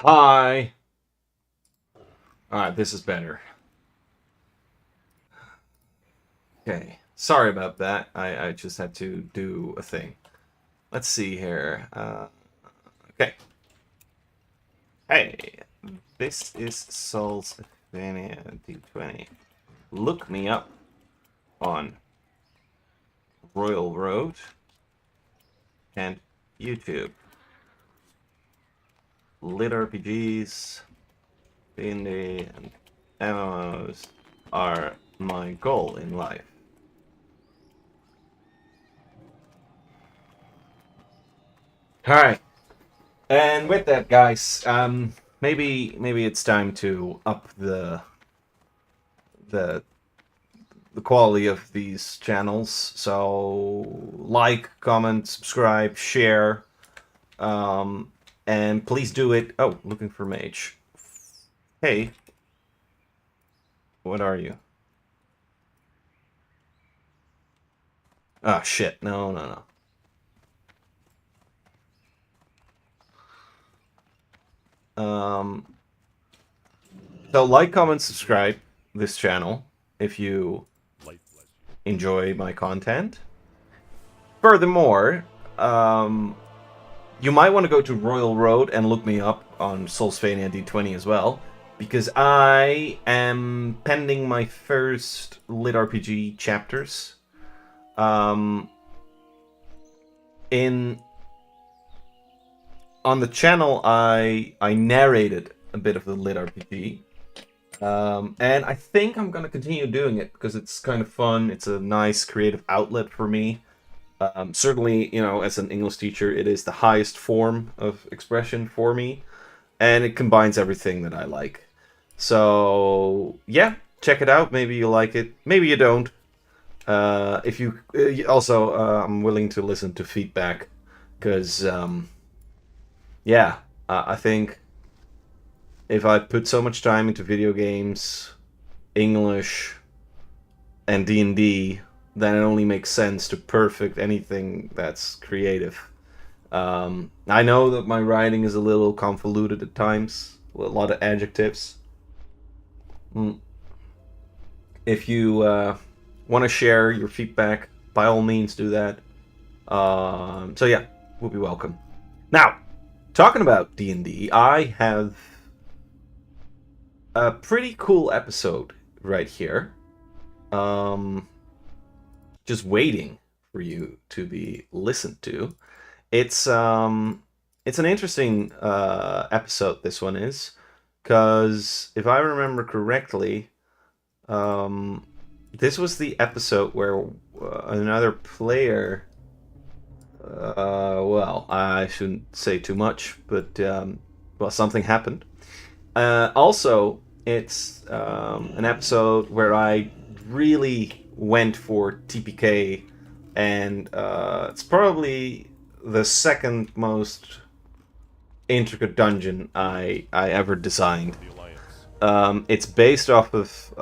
Hi. Alright, this is better. Okay. Sorry about that. I just had to do a thing. Let's see here. Okay. Hey, this is Soul's D20. Look me up on Royal Road and YouTube. Lit RPGs, D&D, and MMOs are my goal in life. Alright. And with that, guys, maybe it's time to up the the quality of these channels. So like, comment, subscribe, share, and please do it. Oh, looking for mage. Hey, what are you? Ah, shit. No, no, no. So like, comment, subscribe this channel if you enjoy my content. Furthermore, you might want to go to Royal Road and look me up on Soulsphania D20 as well, because I am pending my first lit RPG chapters. In on the channel, I narrated a bit of the lit RPG. And I think I'm gonna continue doing it because it's kind of fun. It's a nice creative outlet for me. Certainly, as an English teacher, it is the highest form of expression for me, and it combines everything that I like. So yeah, check it out. Maybe you like it. Maybe you don't. If you also, I'm willing to listen to feedback because yeah, I think if I put so much time into video games, English, and D&D, then it only makes sense to perfect anything that's creative. I know that my writing is a little convoluted at times, a lot of adjectives. If you want to share your feedback, by all means do that. So yeah, we'll be welcome. Now, talking about D&D, I have a pretty cool episode right here. Just waiting for you to be listened to. It's an interesting episode. This one is because if I remember correctly, this was the episode where another player. Well, I shouldn't say too much, but well, something happened. Also, it's an episode where I really went for TPK, and it's probably the second most intricate dungeon I ever designed. It's based off of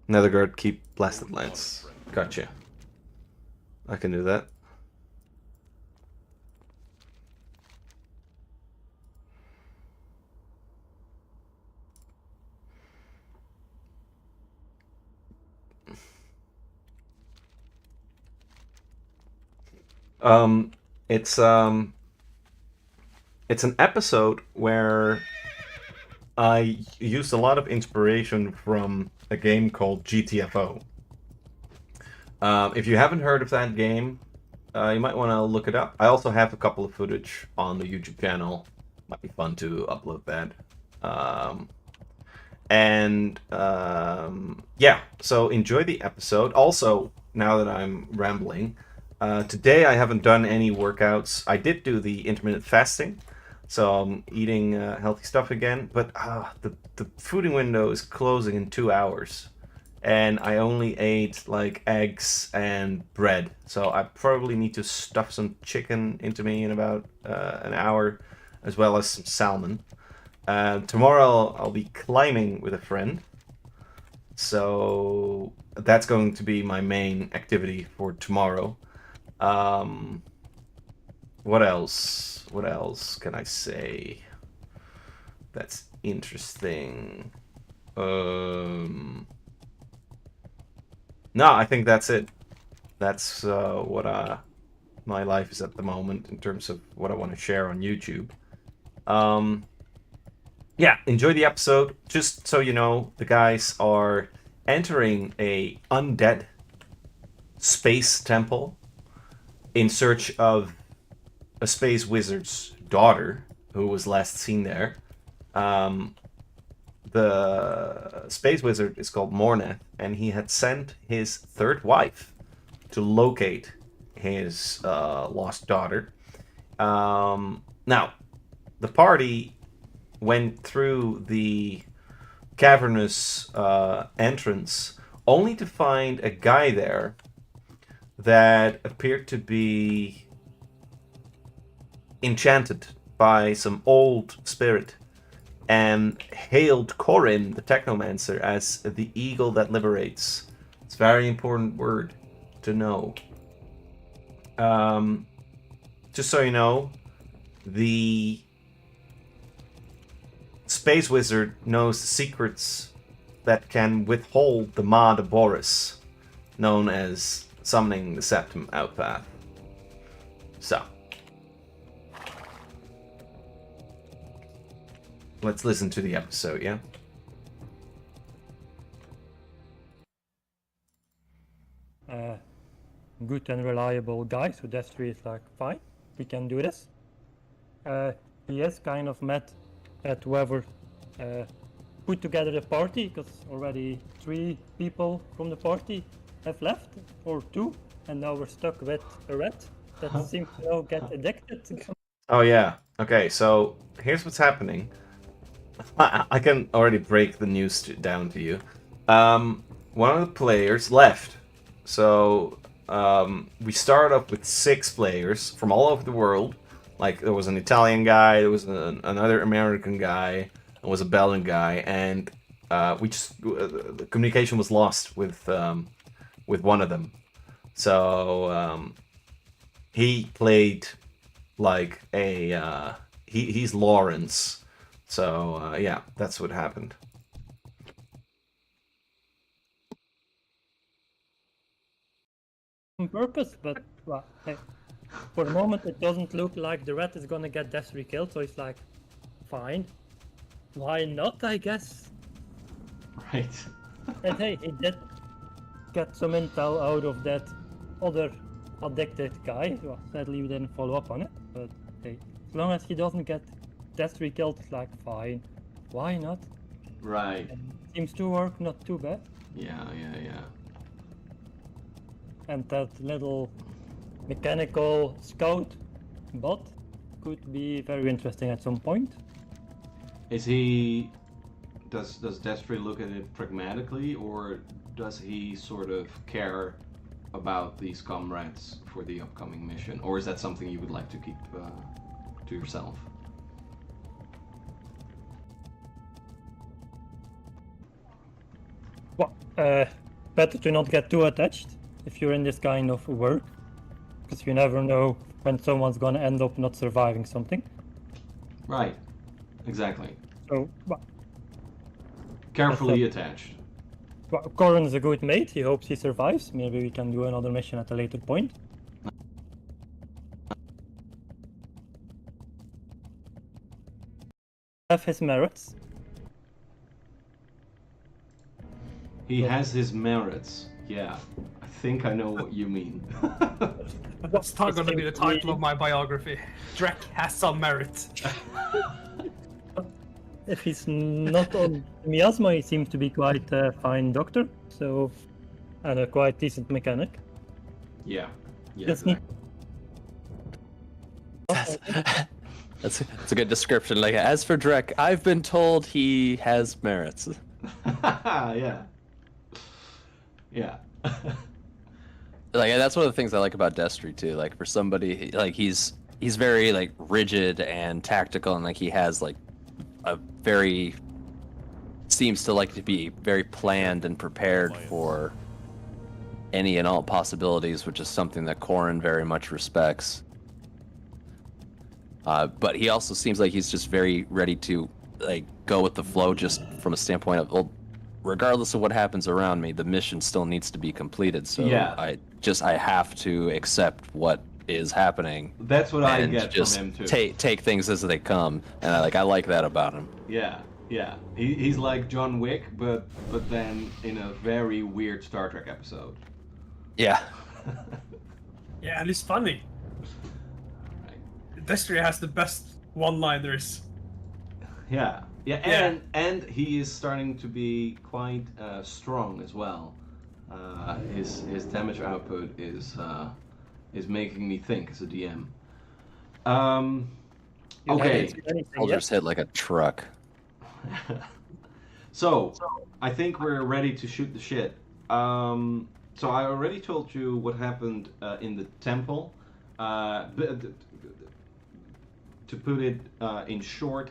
Netherguard Keep Blasted Lance. Gotcha. I can do that. Um, it's um, it's an episode where I used a lot of inspiration from a game called GTFO. If you haven't heard of that game, you might want to look it up. I also have a couple of footage on the YouTube channel. Might be fun to upload that. Yeah, so enjoy the episode. Also, now that I'm rambling, today I haven't done any workouts. I did do the intermittent fasting, so I'm eating healthy stuff again. But the fooding window is closing in 2 hours, and I only ate like eggs and bread. So I probably need to stuff some chicken into me in about an hour, as well as some salmon. Tomorrow I'll be climbing with a friend. So that's going to be my main activity for tomorrow. What else? What else can I say? That's interesting. No, I think that's it. That's what my life is at the moment in terms of what I want to share on YouTube. Yeah, enjoy the episode. Just so you know, the guys are entering a undead space temple in search of a space wizard's daughter who was last seen there. The space wizard is called Morneth, and he had sent his third wife to locate his lost daughter. Now, the party went through the cavernous entrance only to find a guy there that appeared to be enchanted by some old spirit and hailed Corin, the technomancer, as the eagle that liberates. It's a very important word to know. Just so you know, the space wizard knows the secrets that can withhold the Ma de Boris, known as summoning the Septum Outpath. So, let's listen to the episode, yeah? Good and reliable guy, so Destry is like, fine, we can do this. He is kind of mad at whoever put together the party, because already 3 people from the party have left, or 2, and now we're stuck with a rat that seems to now get addicted. Oh yeah, okay, so here's what's happening. I can already break the news down to you. One of the players left. So we started up with 6 players from all over the world. Like, there was an Italian guy, there was another American guy, and was a Belgian guy, and we just the communication was lost with one of them. So he played like a he's Lawrence. So yeah, that's what happened. On purpose, but well, hey, for the moment it doesn't look like the rat is gonna get Destry killed, so it's like, fine, why not, I guess. Right. And hey, he did get some intel out of that other addicted guy. Well, sadly we didn't follow up on it, but hey, as long as he doesn't get Destry killed, it's like, fine, why not? Right. And seems to work not too bad. Yeah. And that little mechanical scout bot could be very interesting at some point. Is he... Does Destry look at it pragmatically, or does he sort of care about these comrades for the upcoming mission? Or is that something you would like to keep to yourself? Well, better to not get too attached if you're in this kind of work, because you never know when someone's gonna end up not surviving something. Right. Exactly. So, well, Carefully attached. well, Corin is a good mate. He hopes he survives. Maybe we can do another mission at a later point. Have his merits. He has his merits. Yeah. I think I know what you mean. That's not going to be the title of my biography. Drek has some merit. If he's not on miasma, he seems to be quite a fine doctor, so, and a quite decent mechanic. Yeah. Just need- That's a good description. Like, as for Drek, I've been told he has merits. Yeah. Like, that's one of the things I like about Destry too. Like, for somebody, like, he's very like rigid and tactical, and like he has like a very seems to like to be very planned and prepared for any and all possibilities, which is something that Corin very much respects. But he also seems like he's just very ready to like go with the flow, just from a standpoint of, well, regardless of what happens around me, the mission still needs to be completed. So Yeah. I have to accept what is happening. That's what I and get just from him too. take things as they come, and I like that about him. Yeah, yeah. He's like John Wick, but then in a very weird Star Trek episode. Yeah. Yeah, and it's funny. Destry has the best one-liners. Yeah, yeah, Yeah. and he is starting to be quite strong as well. His damage output is making me think as a DM. Okay, Shoulders hit like a truck. so I think we're ready to shoot the shit. So I already told you what happened in the temple. But to put it in short,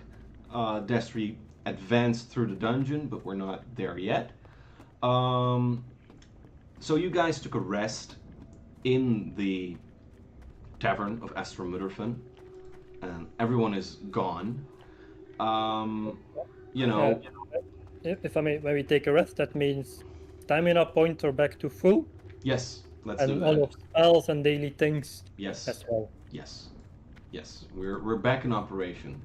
Destry advanced through the dungeon, but we're not there yet. So you guys took a rest in the tavern of Astromutterfen, and everyone is gone. You know, If I may maybe take a rest, that means stamina points are back to full, yes, let's do and that. all of spells and daily things Yes. as well. Yes, yes, we're back in operation,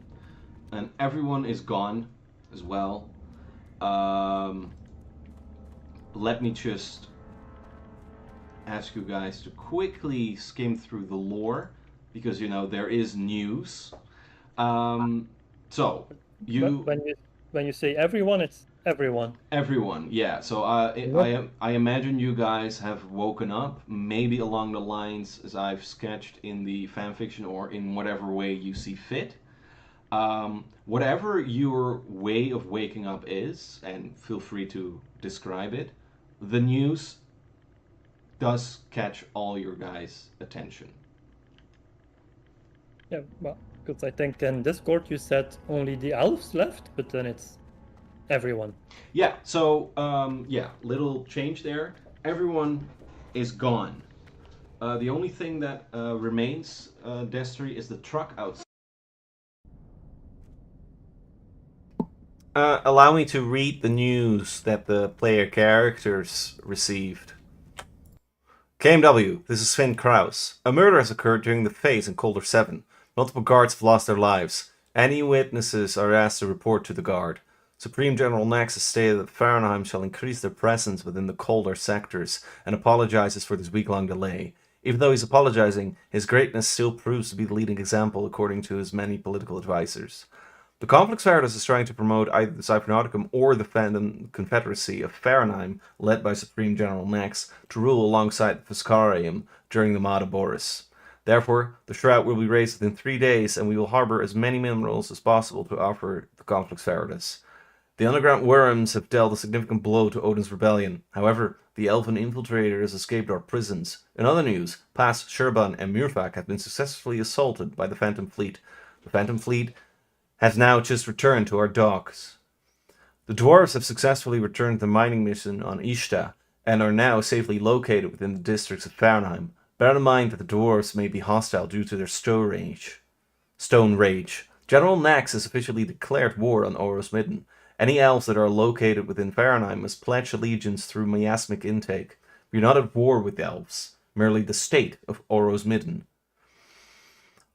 and everyone is gone as well. Let me just ask you guys to quickly skim through the lore, because you know there is news. So you When you say everyone, it's everyone. everyone, yeah. So I imagine you guys have woken up, maybe along the lines as I've sketched in the fanfiction, or in whatever way you see fit. Whatever your way of waking up is, and feel free to describe it, the news does catch all your guys' attention. Yeah, well, because I think in Discord you said only the elves left, but then it's everyone. Yeah, so, yeah, little change there. Everyone is gone. The only thing that remains, Destry, is the truck outside. Allow me to read the news that the player characters received. KMW, this is Sven Kraus. A murder has occurred during the phase in Calder 7. Multiple guards have lost their lives. Any witnesses are asked to report to the guard. Supreme General Nax has stated that Fahrenheim shall increase their presence within the Calder sectors and apologizes for this week-long delay. Even though he's apologizing, his greatness still proves to be the leading example according to his many political advisors. The Conflicts Veritas is trying to promote either the cyphernauticum or the Phantom Confederacy of Fahrenheim, led by Supreme General Nax, to rule alongside the Fuscarium during the Mada Boris. Therefore, the Shroud will be raised within 3 days, and we will harbor as many minerals as possible to offer the Conflicts Veritas. The underground worms have dealt a significant blow to Odin's rebellion. However, the elven infiltrators escaped our prisons. In other news, Pass, Shurban, and Murfak have been successfully assaulted by the Phantom Fleet. The Phantom Fleet has now just returned to our docks. The dwarves have successfully returned the mining mission on Ishta and are now safely located within the districts of Fahrenheim. Bear in mind that the dwarves may be hostile due to their stone rage. General Nax has officially declared war on Oros Midden. Any elves that are located within Fahrenheim must pledge allegiance through miasmic intake. We are not at war with elves, merely the state of Oros Midden.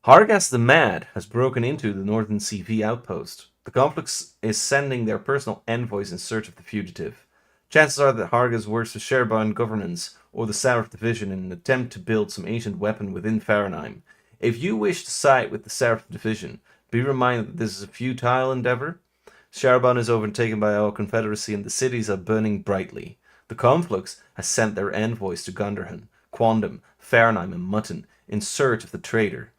Hargas the Mad has broken into the Northern CV outpost. The Conflicts is sending their personal envoys in search of the fugitive. Chances are that Hargas works for Sherbound governance or the Seraph Division in an attempt to build some ancient weapon within Fahrenheim. If you wish to side with the Seraph Division, be reminded that this is a futile endeavor. Sherbound is overtaken by our Confederacy and the cities are burning brightly. The Conflicts has sent their envoys to Gunderhan, Quandam, Fahrenheim, and Mutton in search of the traitor.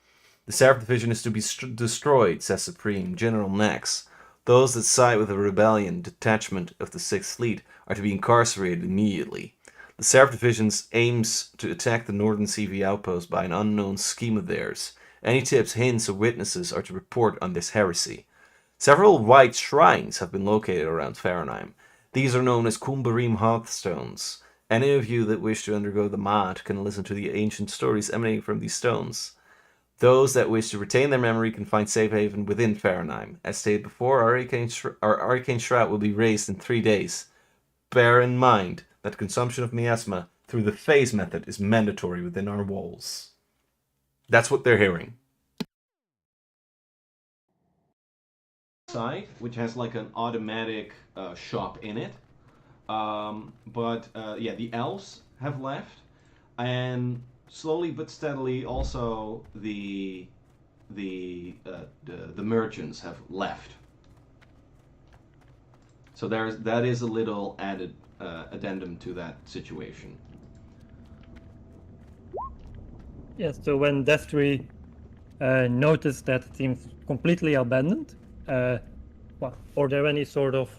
The Seraph Division is to be destroyed, says Supreme General Nax. Those that side with the rebellion detachment of the 6th Fleet are to be incarcerated immediately. The Seraph Division aims to attack the Northern CV outpost by an unknown scheme of theirs. Any tips, hints, or witnesses are to report on this heresy. Several white shrines have been located around Fahrenheim. These are known as Kumbarim hearthstones. Any of you that wish to undergo the Mad can listen to the ancient stories emanating from these stones. Those that wish to retain their memory can find safe haven within Fahrenheim. As stated before, our arcane shroud will be raised in 3 days. Bear in mind that consumption of miasma through the phase method is mandatory within our walls. That's what they're hearing. Site, which has like an automatic shop in it. Yeah, the elves have left, and slowly but steadily also the merchants have left. So that is a little added addendum to that situation. Yes, so when Destry noticed that it seems completely abandoned, are there any sort of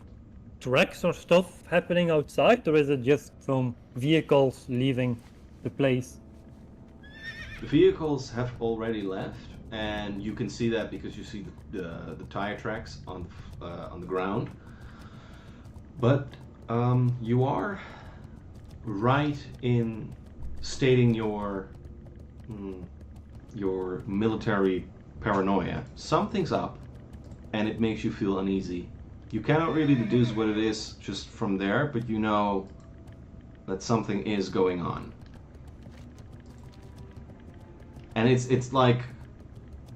tracks or stuff happening outside, or is it just some vehicles leaving the place? The vehicles have already left, and you can see that because you see the tire tracks on the ground. But you are right in stating your military paranoia. Something's up, and it makes you feel uneasy. You cannot really deduce what it is just from there, but you know that something is going on. And it's like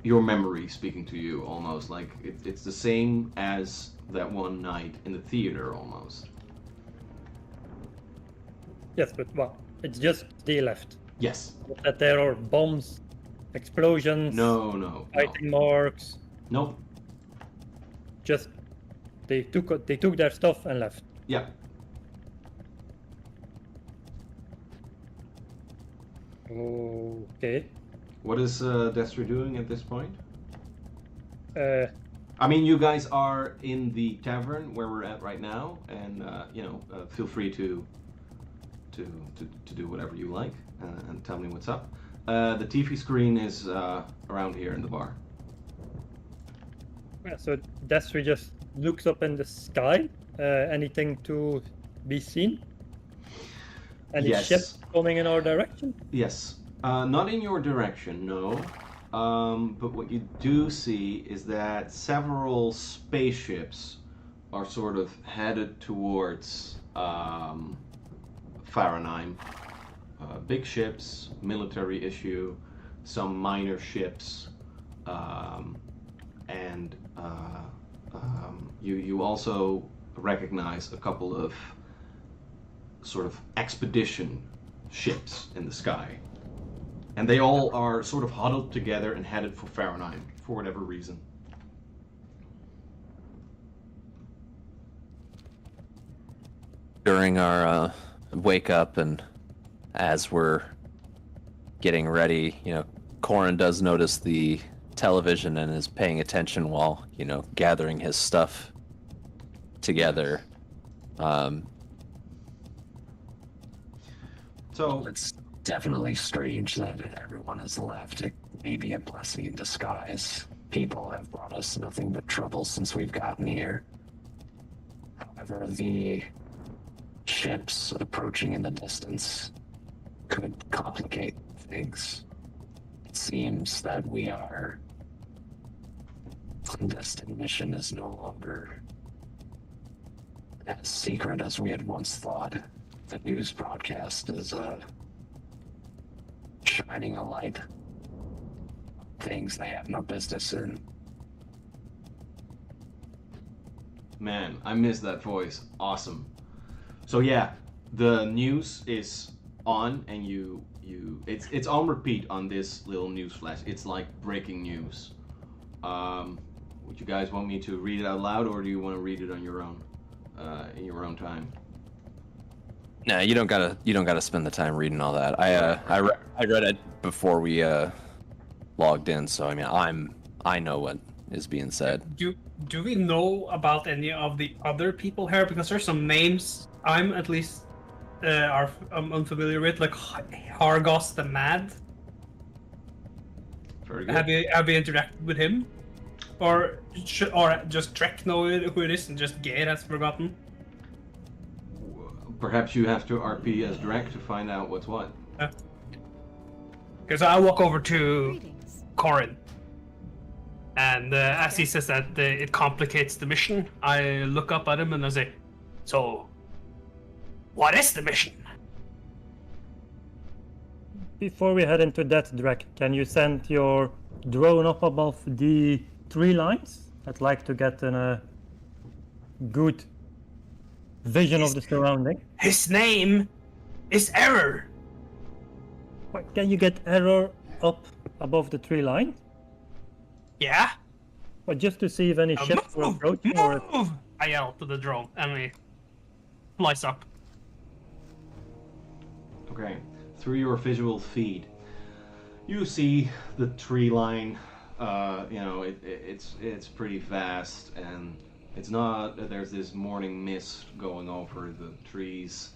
your memory speaking to you, almost. Like it's the same as that one night in the theater, almost. Yes, but it's just they left. Yes. That there are bombs, explosions, No. fighting marks. Nope. Just they took their stuff and left. Yeah. Okay. What is Destry doing at this point? Uh, I mean, you guys are in the tavern where we're at right now, and feel free to do whatever you like and tell me what's up. The TV screen is around here in the bar. So Destry just looks up in the sky. Anything to be seen? Any Yes. ships coming in our direction? Yes. Not in your direction, no. But what you do see is that several spaceships are sort of headed towards Fahrenheim. Big ships, military issue, some minor ships, and you also recognize a couple of sort of expedition ships in the sky. And they all are sort of huddled together and headed for Fahrenheim for whatever reason. During our wake up and as we're getting ready, Corin does notice the television and is paying attention while, gathering his stuff together. So It's definitely strange that everyone has left. It may be a blessing in disguise. People have brought us nothing but trouble since we've gotten here. However, the ships approaching in the distance could complicate things. It seems that our clandestine mission is no longer as secret as we had once thought. The news broadcast is shining a light on things they have no business in. man, I miss that voice. Awesome. So yeah, the news is on, and it's on repeat on this little news flash. It's like breaking news. Would you guys want me to read it out loud, or do you want to read it on your own, in your own time? Nah, you don't gotta spend the time reading all that. I read it before we logged in, so I mean I know what is being said. Do we know about any of the other people here? Because there's some names I'm at least I'm unfamiliar with, like Hargos the Mad. Very good. Have you interacted with him? Or just Trek know who it is and just Geir has forgotten? Perhaps you have to RP as Drek to find out what's what. Because I walk over to Greetings. Corin. And as he says that it complicates the mission, I look up at him and I say, so, what is the mission? Before we head into that, Drek, can you send your drone up above the tree lines? I'd like to get a good vision of the surrounding. His name is Error. But can you get Error up above the tree line? Yeah? But just to see if any ships were approaching or... Move! I yell to the drone and he flies up. Okay, through your visual feed, you see the tree line. It's pretty vast, and it's not. There's this morning mist going over the trees,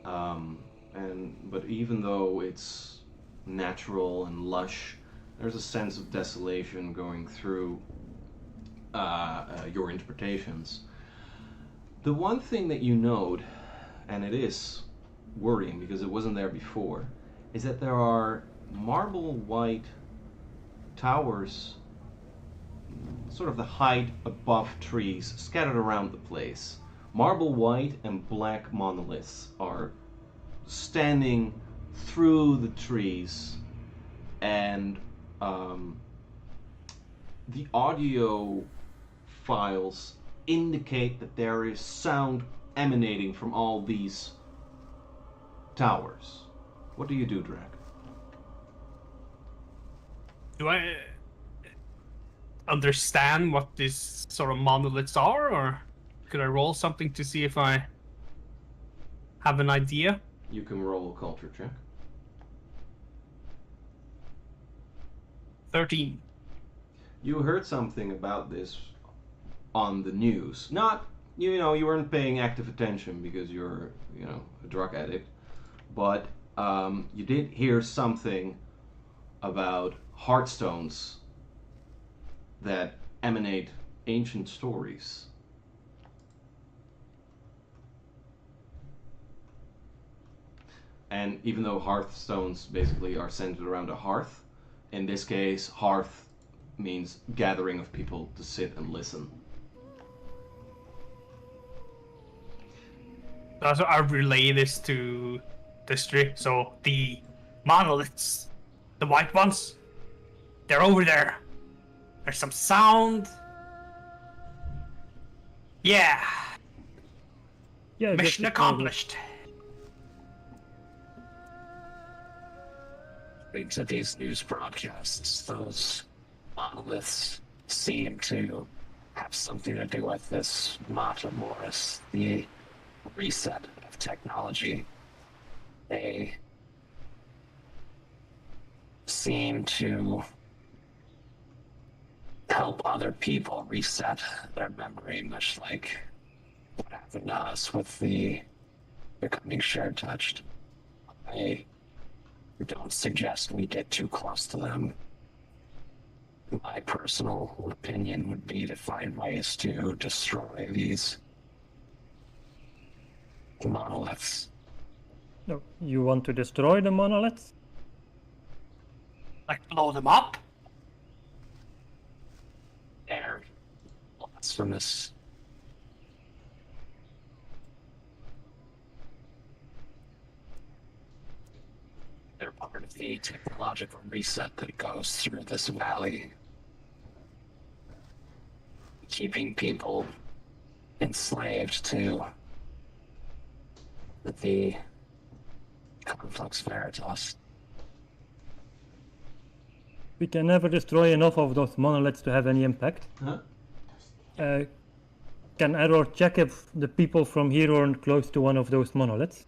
but even though it's natural and lush, there's a sense of desolation going through your interpretations. The one thing that you note, and it is worrying because it wasn't there before, is that there are marble white towers, sort of the height above trees, scattered around the place. Marble white and black monoliths are standing through the trees, and the audio files indicate that there is sound emanating from all these towers. What do you do, Drek? Do I understand what these sort of monoliths are, or could I roll something to see if I have an idea? You can roll a culture check. 13. You heard something about this on the news. Not, you weren't paying active attention because you're, a drug addict. But you did hear something about heartstones that emanate ancient stories. And even though hearthstones basically are centered around a hearth, in this case, hearth means gathering of people to sit and listen. So I relay this to Distry. So the monoliths, the white ones, they're over there. There's some sound. Yeah, Yeah, mission just- accomplished. To these news broadcasts, those monoliths seem to have something to do with this Mata Morris, the reset of technology. They seem to help other people reset their memory, much like what happened to us with the becoming shared touched. I don't suggest we get too close to them. My personal opinion would be to find ways to destroy these monoliths. No, you want to destroy the monoliths? Like blow them up. They're blasphemous. They're part of the technological reset that goes through this valley, keeping people enslaved to the Conflux Veritas. We can never destroy enough of those monoliths to have any impact. Huh? Can Error check if the people from here aren't close to one of those monoliths?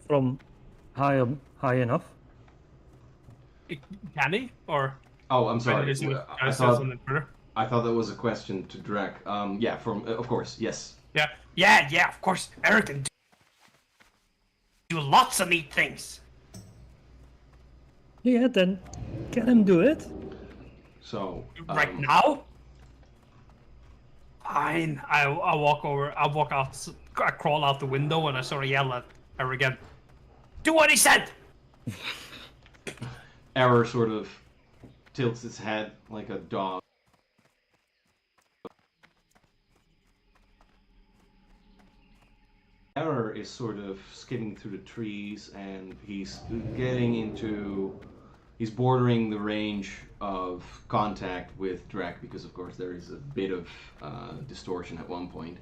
From high enough? Can he? Or Oh, I'm sorry. is he I something thought further? that was a question to Drek. Yeah, of course, yes. Yeah, of course. Eric can do lots of neat things. Yeah, then get him do it. So Right now? Fine. I walk over. I walk out. I crawl out the window and I sort of yell at her again. Do what he said. Error sort of tilts its head like a dog. Error is sort of skimming through the trees, and he's getting into. He's bordering the range of contact with Drek because, of course, there is a bit of distortion at one point.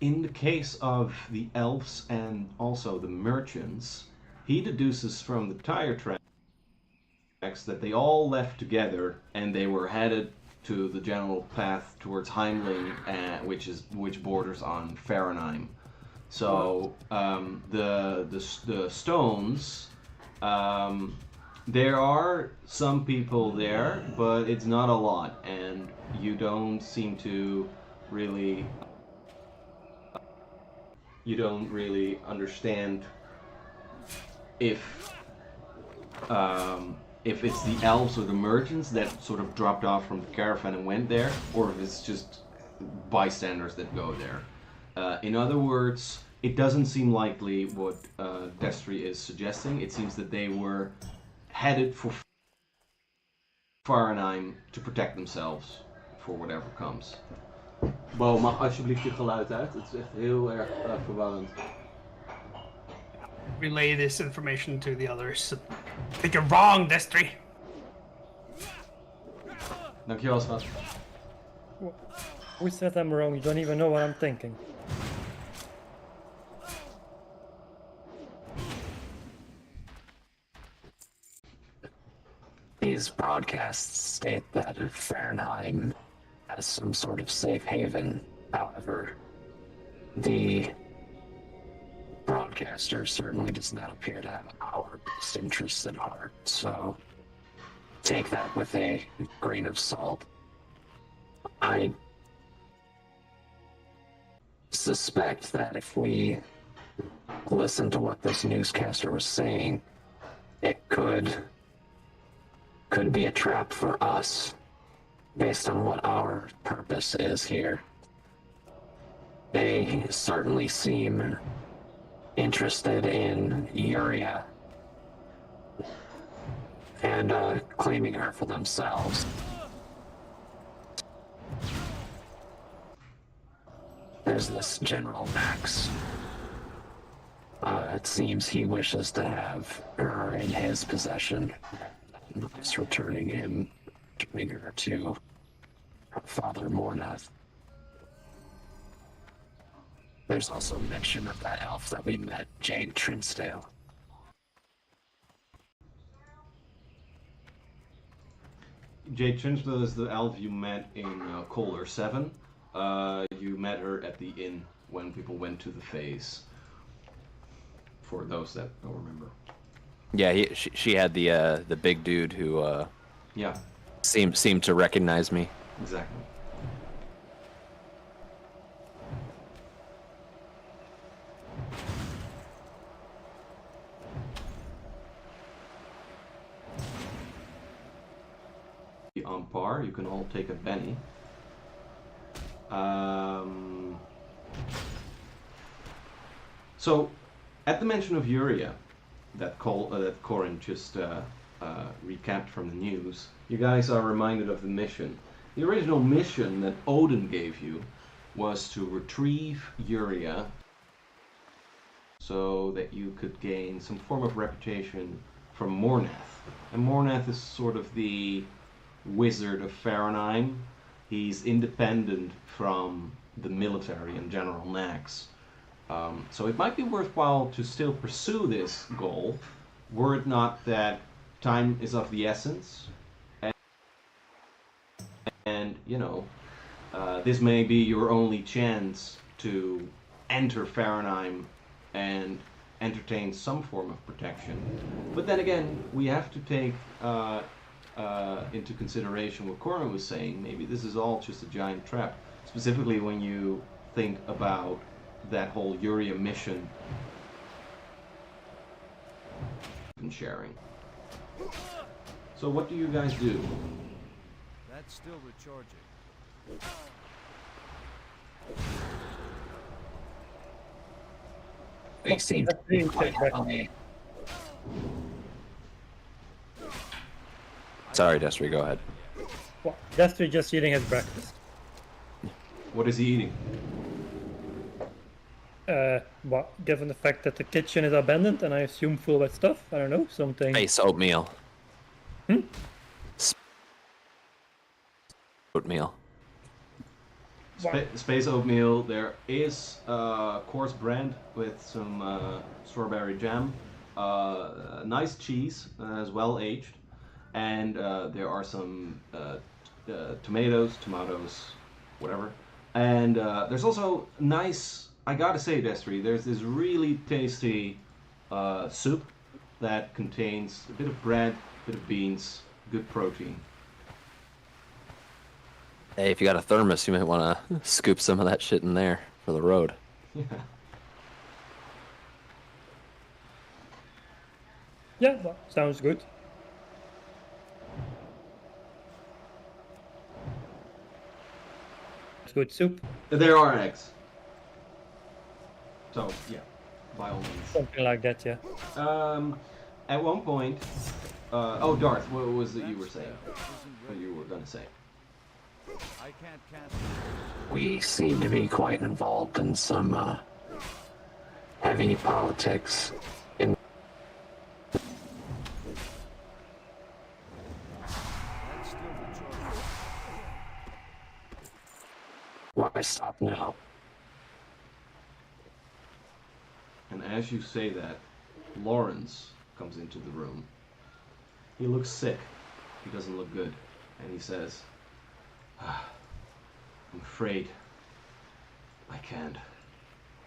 In the case of the elves and also the merchants, he deduces from the tire tracks that they all left together and they were headed to the general path towards Heimling, which borders on Fahrenheim. So the stones. There are some people there, but it's not a lot, and you don't seem to really. You don't really understand if it's the elves or the merchants that sort of dropped off from the caravan and went there, or if it's just bystanders that go there. In other words, it doesn't seem likely what Destry is suggesting. It seems that they were headed for Fahrenheim to protect themselves for whatever comes. Bo, mag alsjeblieft je geluid uit? Het is echt heel erg verwarrend. Relay this information to the others. I think you're wrong, Destry. Dankjewel, schat. Who said I'm wrong? You don't even know what I'm thinking. These broadcasts state that Fahrenheim has some sort of safe haven. However, the broadcaster certainly does not appear to have our best interests at heart, so take that with a grain of salt. I suspect that if we listen to what this newscaster was saying, it could be a trap for us based on what our purpose is here. They certainly seem interested in Yuria and claiming her for themselves. There's this General Max. It seems he wishes to have her in his possession. He's returning her to her father Mornath. There's also mention of that elf that we met, Jade Trinsdale. Jade Trinsdale is the elf you met in Kohler 7. You met her at the inn when people went to the phase. For those that don't remember. Yeah, she had the big dude who Yeah, seemed to recognize me. exactly. On par, you can all take a Benny. So, at the mention of Yuria, that Corin just recapped from the news, you guys are reminded of the mission. The original mission that Odin gave you was to retrieve Yuria so that you could gain some form of reputation from Mornath. And Mornath is sort of the wizard of Fahrenheim. He's independent from the military and General Nax. So it might be worthwhile to still pursue this goal, were it not that time is of the essence. And you know, this may be your only chance to enter Fahrenheim and entertain some form of protection. But then again, we have to take into consideration what Corin was saying. Maybe this is all just a giant trap, specifically when you think about that whole Yuria mission. and sharing. So what do you guys do? That's still recharging. They seem to be quite happy. Sorry, Destry, go ahead. Well, Destry just eating his breakfast. What is he eating? Well, given the fact that the kitchen is abandoned and I assume full with stuff, I don't know, something. Space oatmeal. Hmm? Oatmeal. Space oatmeal. There is coarse bread with some strawberry jam, nice cheese, as well aged, and there are some tomatoes, whatever. And there's also nice. I gotta say, Destry, there's this really tasty soup that contains a bit of bread, a bit of beans, good protein. Hey, if you got a thermos, you might want to scoop some of that shit in there for the road. Yeah. Yeah, well, sounds good. It's good soup, There are eggs. So, yeah, by all means. something like that, yeah. At one point, oh, Darth, what was it you were saying? What you were gonna say? I can't cancel. We seem to be quite involved in some heavy politics. In That's still recharging. why stop now? And as you say that, Lawrence comes into the room. He looks sick. He doesn't look good. And he says, I'm afraid I can't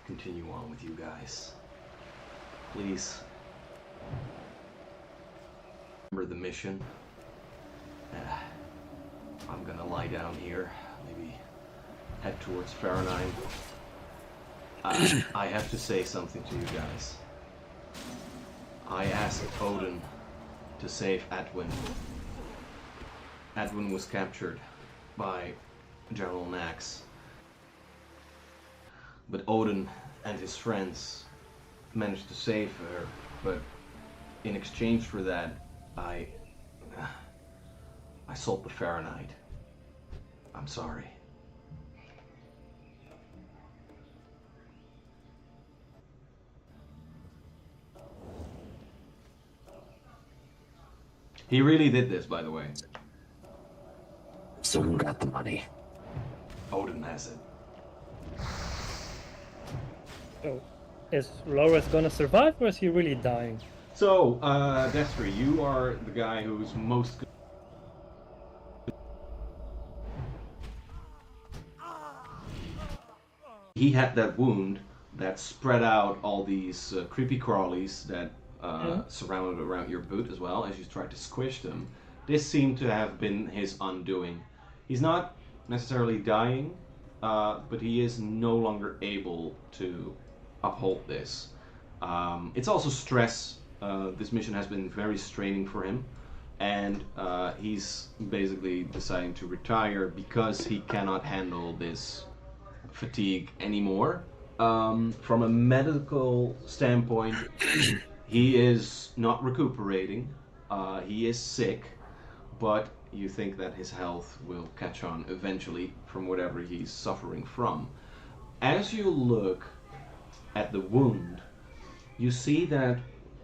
continue on with you guys. Please remember the mission. I'm gonna lie down here, maybe head towards Fahrenheit. I have to say something to you guys. I asked Odin to save Edwin. Edwin was captured by General Nax. But Odin and his friends managed to save her, but in exchange for that, I sold the Fahrenheit. I'm sorry. He really did this, by the way. So who got the money? Odin has it. So, is Loris gonna survive or is he really dying? So, Destry, you are the guy who's most... He had that wound that spread out all these creepy crawlies that surrounded around your boot as well as you tried to squish them. This seemed to have been his undoing. He's not necessarily dying, but he is no longer able to uphold this. It's also stress. This mission has been very straining for him, and he's basically deciding to retire because he cannot handle this fatigue anymore. From a medical standpoint, he is not recuperating. He is sick, but you think that his health will catch on eventually from whatever he's suffering from. As you look at the wound, you see that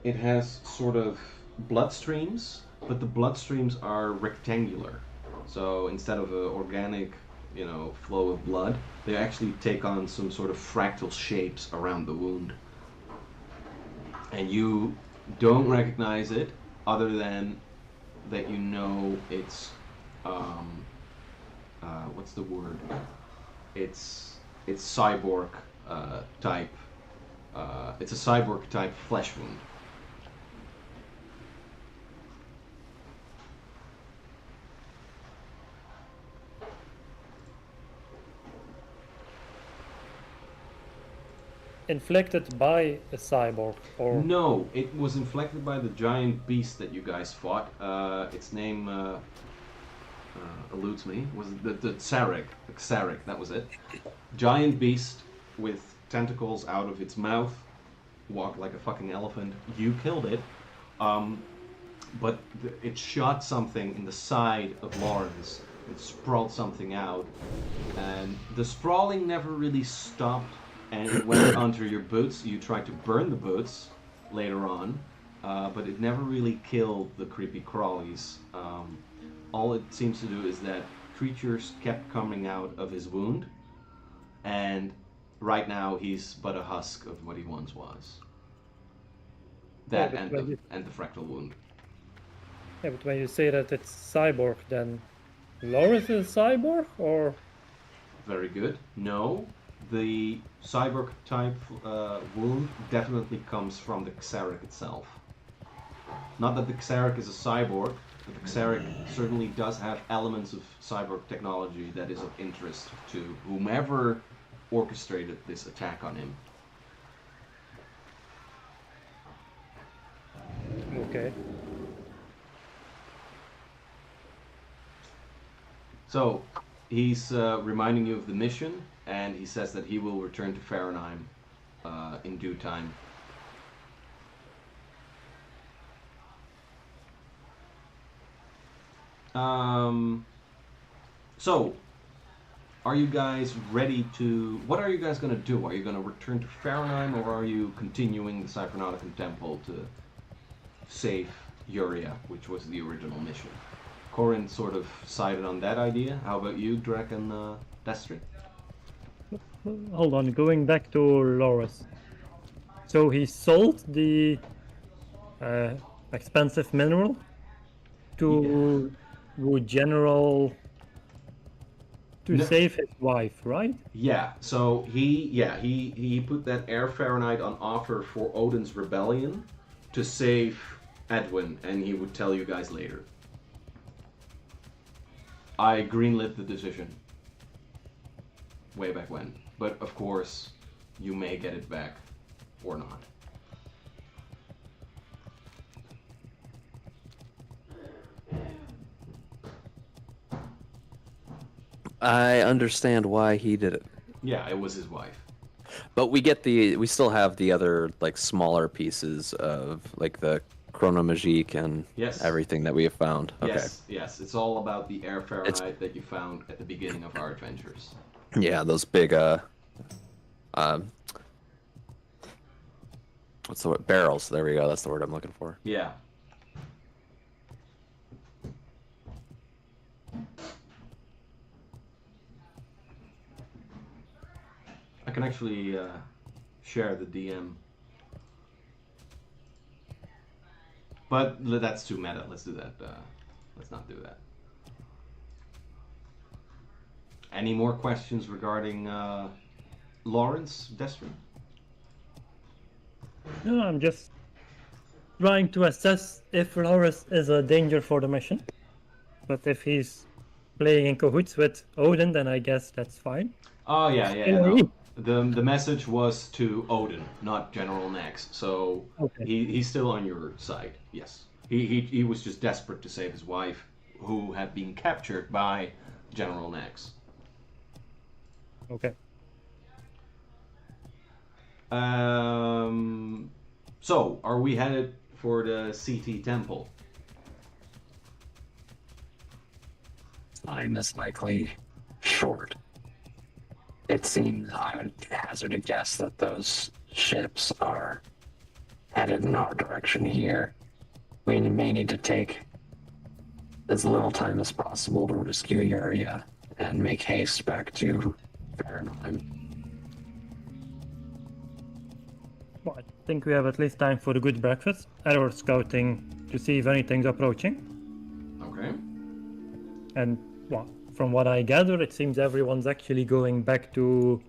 it has sort of blood streams, but the blood streams are rectangular. So instead of an organic, flow of blood, they actually take on some sort of fractal shapes around the wound. And you don't recognize it other than that you know it's what's the word? It's cyborg type. It's a cyborg type flesh wound. inflicted by a cyborg, or No, it was inflicted by the giant beast that you guys fought. Its name eludes me. Was it the Xeric? The Xeric, that was it. Giant beast with tentacles out of its mouth, walked like a fucking elephant. You killed it, but it shot something in the side of Lawrence. It sprawled something out, and the sprawling never really stopped, and it went under your boots. You tried to burn the boots later on, but it never really killed the creepy crawlies. All it seems to do is that creatures kept coming out of his wound, and right now he's but a husk of what he once was. That Yeah, and the fractal wound. yeah, but when you say that it's cyborg, then Loris is cyborg, or Very good. No, the cyborg type wound definitely comes from the Xeric itself. Not that the Xeric is a cyborg, but the Xeric certainly does have elements of cyborg technology that is of interest to whomever orchestrated this attack on him. okay? So, he's reminding you of the mission, and he says that he will return to Fahrenheim in due time. So, are you guys ready to... What are you guys going to do? Are you going to return to Fahrenheim, or are you continuing the Cyphernauticum Temple to save Uria, which was the original mission? Corin sort of sided on that idea. How about you, Drek and Destry? Hold on, going back to Loris. So he sold the expensive mineral to General to No. save his wife, right? Yeah, so he put that air Fahrenheit on offer for Odin's rebellion to save Edwin, and he would tell you guys later. I greenlit the decision way back when, but of course you may get it back or not. I understand why he did it. Yeah, it was his wife. But we still have the other like smaller pieces of like the chronomagique and Yes. everything that we have found. Okay. Yes, it's all about the air Fahrenheit that you found at the beginning of our adventures. Yeah, those big what's the word? Barrels. There we go. That's the word I'm looking for. Yeah. I can actually share the DM. But that's too meta. Let's do that. Let's not do that. Any more questions regarding Lawrence, Destry? No, I'm just trying to assess if Loris is a danger for the mission. But if he's playing in cahoots with Odin, then I guess that's fine. Oh yeah. No. The message was to Odin, not General Nex. So Okay. he's still on your side. Yes. He was just desperate to save his wife, who had been captured by General Nex. Okay. So are we headed for the CT Temple? Time is likely short. It seems I would hazard a guess that those ships are headed in our direction here. We may need to take as little time as possible to rescue Uria and make haste back to Fahrenheim. Well, I think we have at least time for a good breakfast or scouting to see if anything's approaching. Okay. And well, from what I gather, it seems everyone's actually going back to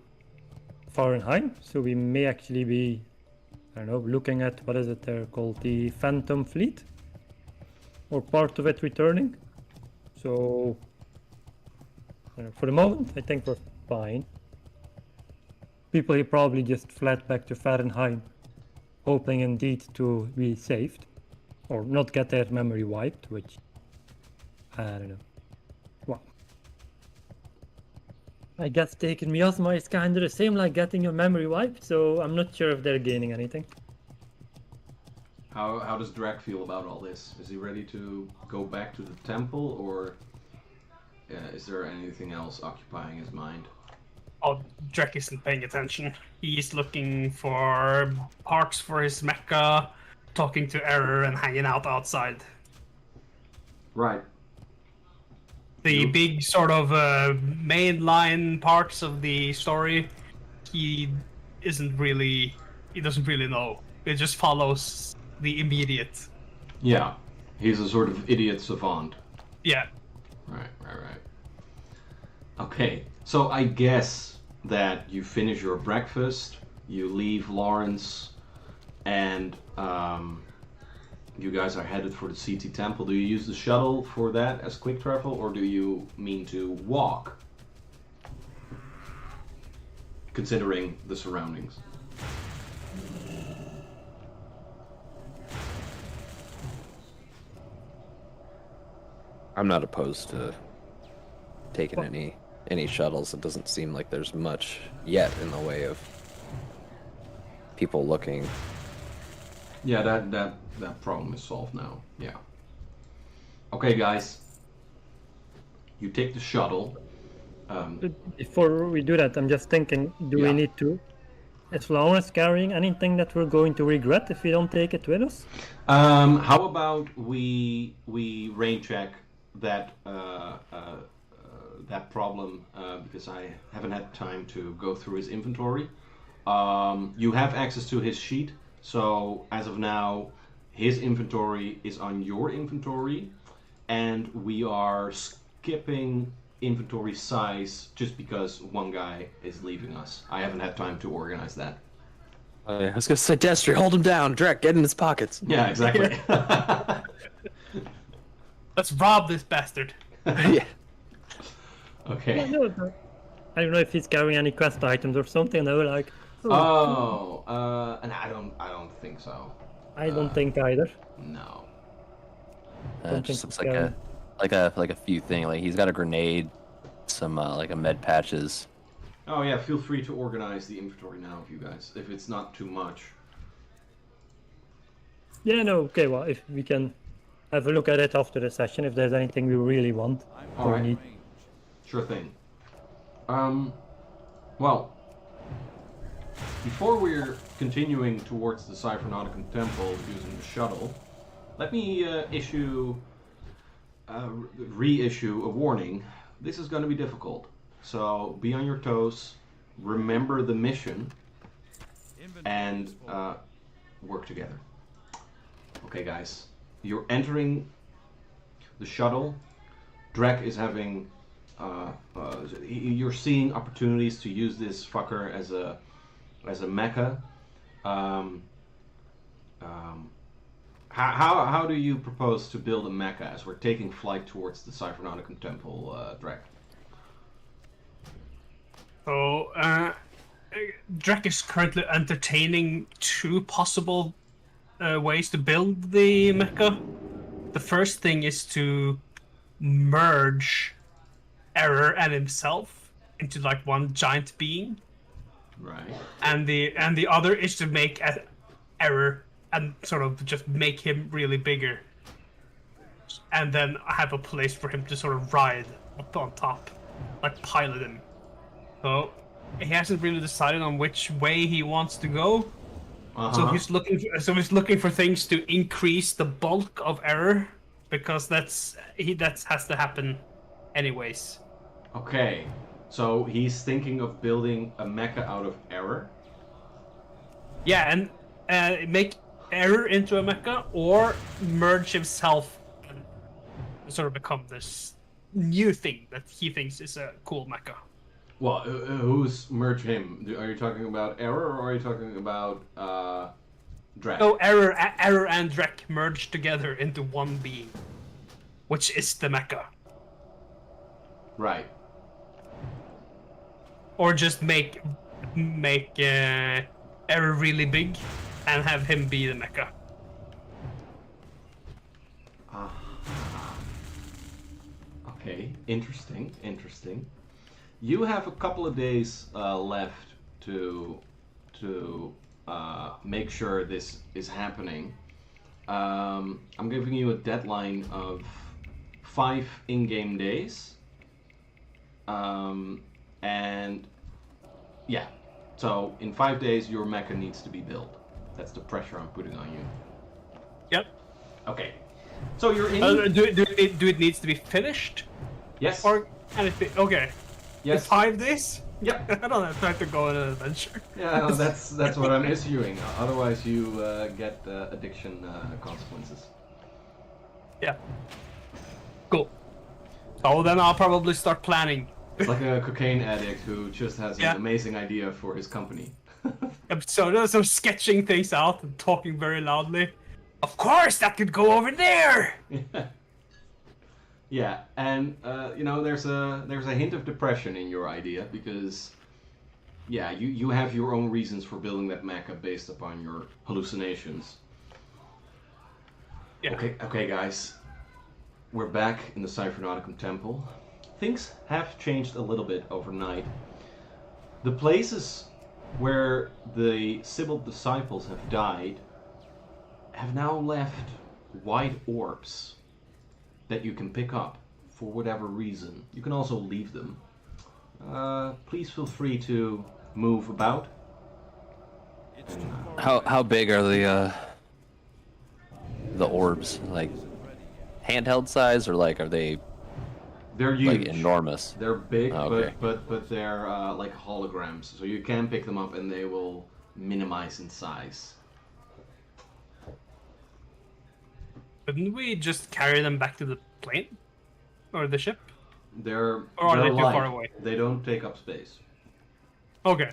Fahrenheim. So we may actually be, I don't know, looking at what is it they're called, the Phantom Fleet, or part of it returning. So for the moment, I think we're fine. people here probably just fled back to Fahrenheit, hoping indeed to be saved, or not get their memory wiped, which, I don't know. Well, I guess taking miasma is kind of the same like getting your memory wiped, so I'm not sure if they're gaining anything. How does Drek feel about all this? Is he ready to go back to the temple, or is there anything else occupying his mind? Oh, Drek isn't paying attention. He's looking for parts for his mecha, talking to Error, and hanging out outside. Right. The big sort of mainline parts of the story, he doesn't really know. It just follows the immediate. Yeah. He's a sort of idiot savant. Yeah. Right. Okay, so I guess that you finish your breakfast, you leave Lawrence, and you guys are headed for the CT Temple. Do you use the shuttle for that as quick travel, or do you mean to walk? Considering the surroundings. I'm not opposed to taking any shuttles. It doesn't seem like there's much yet in the way of people looking. Yeah, that problem is solved now. Yeah. Okay, guys. You take the shuttle. Before we do that, I'm just thinking, do we need to... Is Lawrence carrying anything that we're going to regret if we don't take it with us? How about we rain check that that problem because I haven't had time to go through his inventory. You have access to his sheet, so as of now, his inventory is on your inventory, and we are skipping inventory size just because one guy is leaving us. I haven't had time to organize that. I was gonna say, Destry, hold him down. Drek, get in his pockets. Yeah, exactly. Let's rob this bastard. Yeah. Okay. I don't know if he's carrying any quest items or something though, like... and I don't think so. I don't think either. No. It just looks like a few things. Like he's got a grenade, some like a med patches. Oh yeah, feel free to organize the inventory now if you guys, if it's not too much. Yeah, no, okay, well, if we can have a look at it after the session, if there's anything we really want I'm or Alright. need. Sure thing. Well, before we're continuing towards the cyphernauticum temple using the shuttle, let me reissue a warning. This is going to be difficult, so be on your toes, remember the mission, and work together. Okay, guys, you're entering the shuttle. Drek is having you're seeing opportunities to use this fucker as a mecha. How do you propose to build a mecha as we're taking flight towards the cyphernauticum temple, Drek? So, Drek is currently entertaining two possible ways to build the mecha. The first thing is to merge Error and himself into like one giant being. Right. And the other is to make Error and sort of just make him really bigger, and then have a place for him to sort of ride up on top, like pilot him. So he hasn't really decided on which way he wants to go. So he's looking for things to increase the bulk of Error, because that has to happen anyways. Okay, so he's thinking of building a mecha out of Error. Yeah, and make Error into a mecha, or merge himself and sort of become this new thing that he thinks is a cool mecha. Well, who's merge him? Are you talking about Error, or are you talking about Drek? So Error and Drek merge together into one being, which is the mecha. Right. Or just make make Error really big and have him be the mecha. Okay, interesting, interesting. You have a couple of days left to make sure this is happening. I'm giving you a deadline of 5 in-game days. And yeah, so in 5 days your mecha needs to be built. That's the pressure I'm putting on you. Yep. Okay. So you're in. Do it needs to be finished? Yes. Or can it be okay? Yes. It's 5 days? Yep. I don't have time to go on an adventure. Yeah, no, that's what I'm issuing. Otherwise, you get addiction consequences. Yeah. Cool. So then I'll probably start planning. It's like a cocaine addict who just has an Yeah. amazing idea for his company. So sketching things out and talking very loudly. Of course, that could go over there. Yeah, and you know, there's a hint of depression in your idea because, yeah, you have your own reasons for building that mecha based upon your hallucinations. Yeah. Okay, guys, we're back in the Cyphernauticum temple. Things have changed a little bit overnight. The places where the Sibyl disciples have died have now left white orbs that you can pick up for whatever reason. You can also leave them. Please feel free to move about. How big are the orbs? Like handheld size, or like are they They're huge. like enormous? They're big, Oh, okay. but they're like holograms, so you can pick them up and they will minimize in size. Couldn't we just carry them back to the plane? Or the ship? They're Or are they're they too light. far away? They don't take up space. Okay.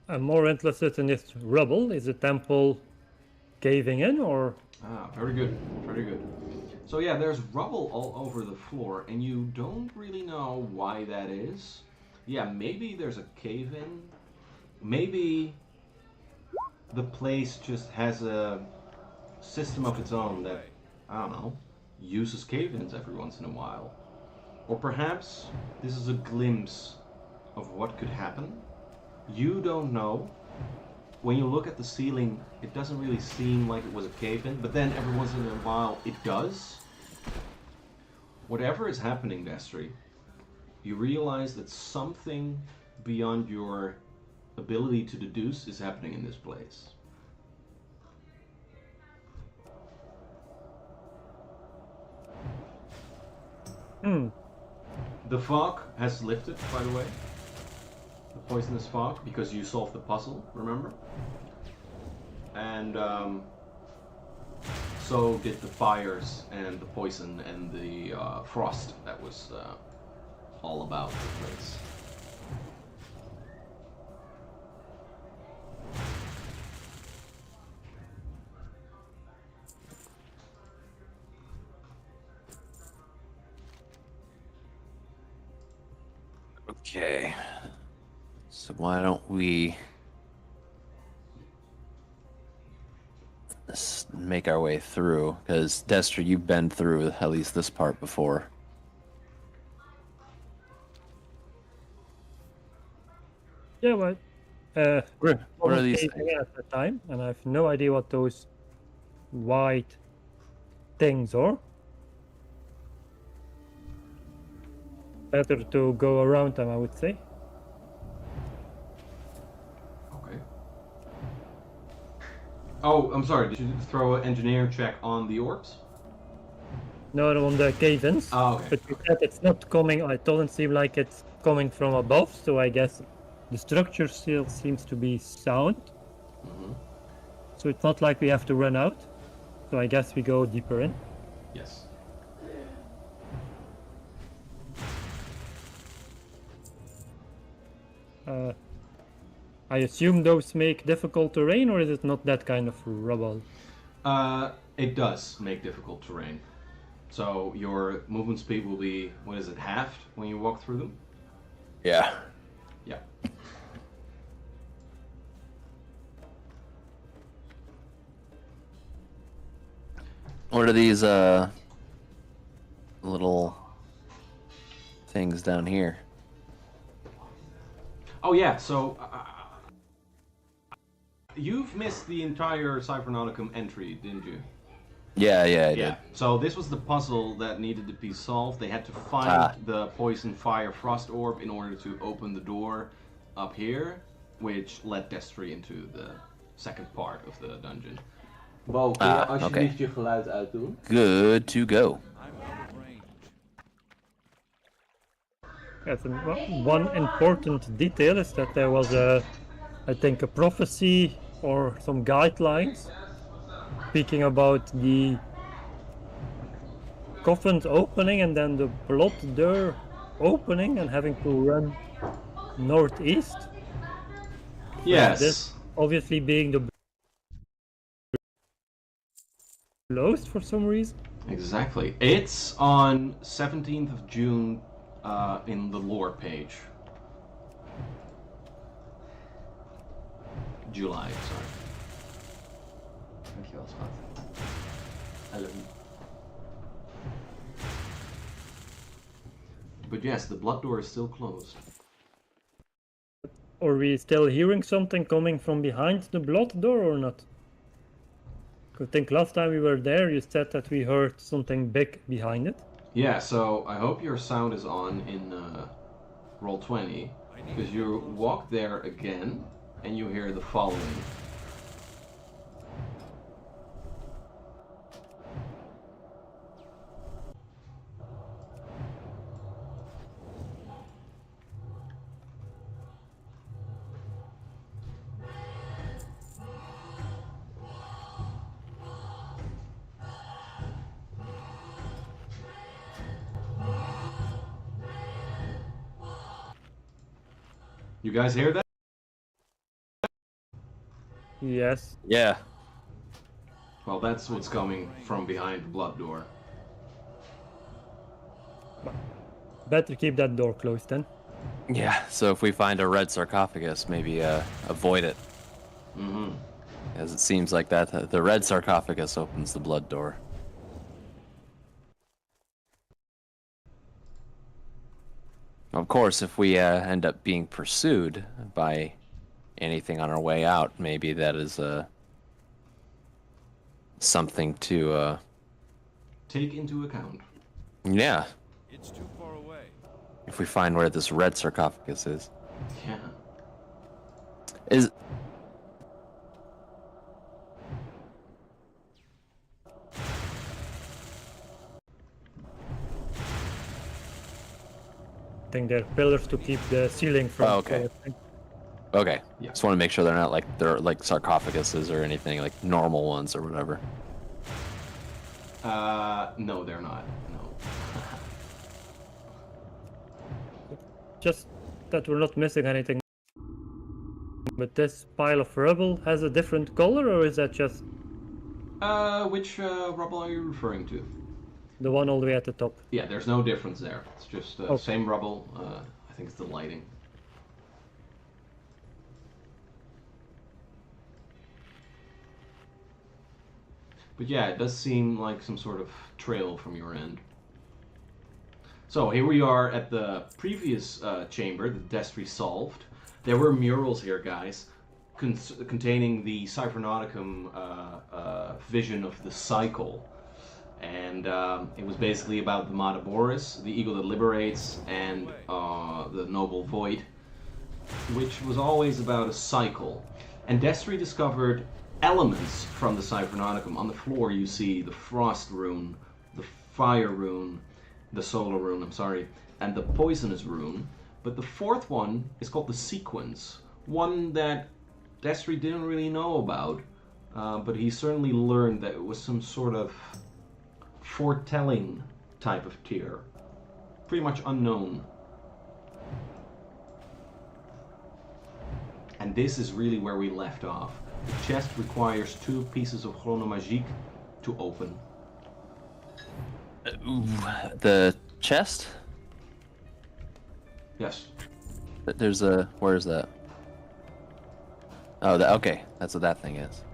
I'm more interested in this rubble. Is the temple caving in, or? Ah, very good, very good. So yeah, there's rubble all over the floor, and you don't really know why that is. Yeah, maybe there's a cave-in. Maybe the place just has a system of its own that, I don't know, uses cave-ins every once in a while. Or perhaps this is a glimpse of what could happen. You don't know. When you look at the ceiling, it doesn't really seem like it was a cave-in, but then every once in a while it does. Whatever is happening, Destry, you realize that something beyond your ability to deduce is happening in this place. The fog has lifted, by the way. The poisonous fog, because you solved the puzzle, remember? And so did the fires and the poison and the frost that was all about the place. Okay. So why don't we just make our way through? Because Destry, you've been through at least this part before. Yeah, well, What are almost these caving things? in at the time, and I have no idea what those white things are. Better to go around them, I would say. Okay. Oh, I'm sorry, did you throw an engineer check on the orbs? No, on the cave-ins. Oh, okay. But you said it's not coming. It doesn't seem like it's coming from above, so I guess the structure still seems to be sound. So it's not like we have to run out. So I guess we go deeper in. Yes. I assume those make difficult terrain, or is it not that kind of rubble? It does make difficult terrain. So your movement speed will be, what is it, halved when you walk through them? Yeah. Yeah. What are these little things down here? Oh yeah, so you've missed the entire cyphernauticum entry, didn't you? Yeah, I Yeah. did. So this was the puzzle that needed to be solved. They had to find the poison, fire, frost orb in order to open the door up here, which led Destry into the second part of the dungeon. Bo, kun je oké. alsjeblieft je geluid uitdoen? Good to go. I'm out of range. Yes, and one important detail is that there was I think a prophecy or some guidelines speaking about the coffin's opening and then the blood door opening and having to run northeast. Yes. This obviously being the closed for some reason. Exactly. It's on 17th of June in the lore page. July, sorry. Dankjewel, schat. I love you. But yes, the blood door is still closed. Are we still hearing something coming from behind the blood door or not? I think last time we were there you said that we heard something big behind it. Yeah, so I hope your sound is on in Roll20, because you walk there again and you hear the following. You guys hear that? Yes. Yeah. Well, that's what's coming from behind the blood door. Better keep that door closed then. Yeah, so if we find a red sarcophagus, maybe avoid it. Mm-hmm. As it seems like that the red sarcophagus opens the blood door. Of course, if we end up being pursued by anything on our way out, maybe that is something to Take into account. yeah. It's too far away. If we find where this red sarcophagus is. Yeah. Is I think there are pillars to keep the ceiling from Oh, okay. collapsing. okay. Yeah. Just want to make sure they're like sarcophaguses or anything like normal ones or whatever. No, they're not. No. Just that we're not missing anything. But this pile of rubble has a different color, or is that just Which rubble are you referring to? the one all the way at the top? Yeah, there's no difference there. It's just Okay. same rubble. I think it's the lighting. But yeah, it does seem like some sort of trail from your end. So here we are at the previous chamber, the Destry solved. There were murals here, guys, containing the cyphernauticum vision of the cycle. And it was basically about the Mataboris, the eagle that liberates, and the noble void, which was always about a cycle. And Destry discovered elements from the cyphernauticum. On the floor you see the frost rune, the fire rune, the solar rune, I'm sorry, and the poisonous rune. But the fourth one is called the sequence, one that Destry didn't really know about, but he certainly learned that it was some sort of foretelling type of tier. Pretty much unknown. And this is really where we left off. The chest requires 2 pieces of chronomagique to open. The chest? Yes. There's a... Where is that? Oh, okay. That's what that thing is.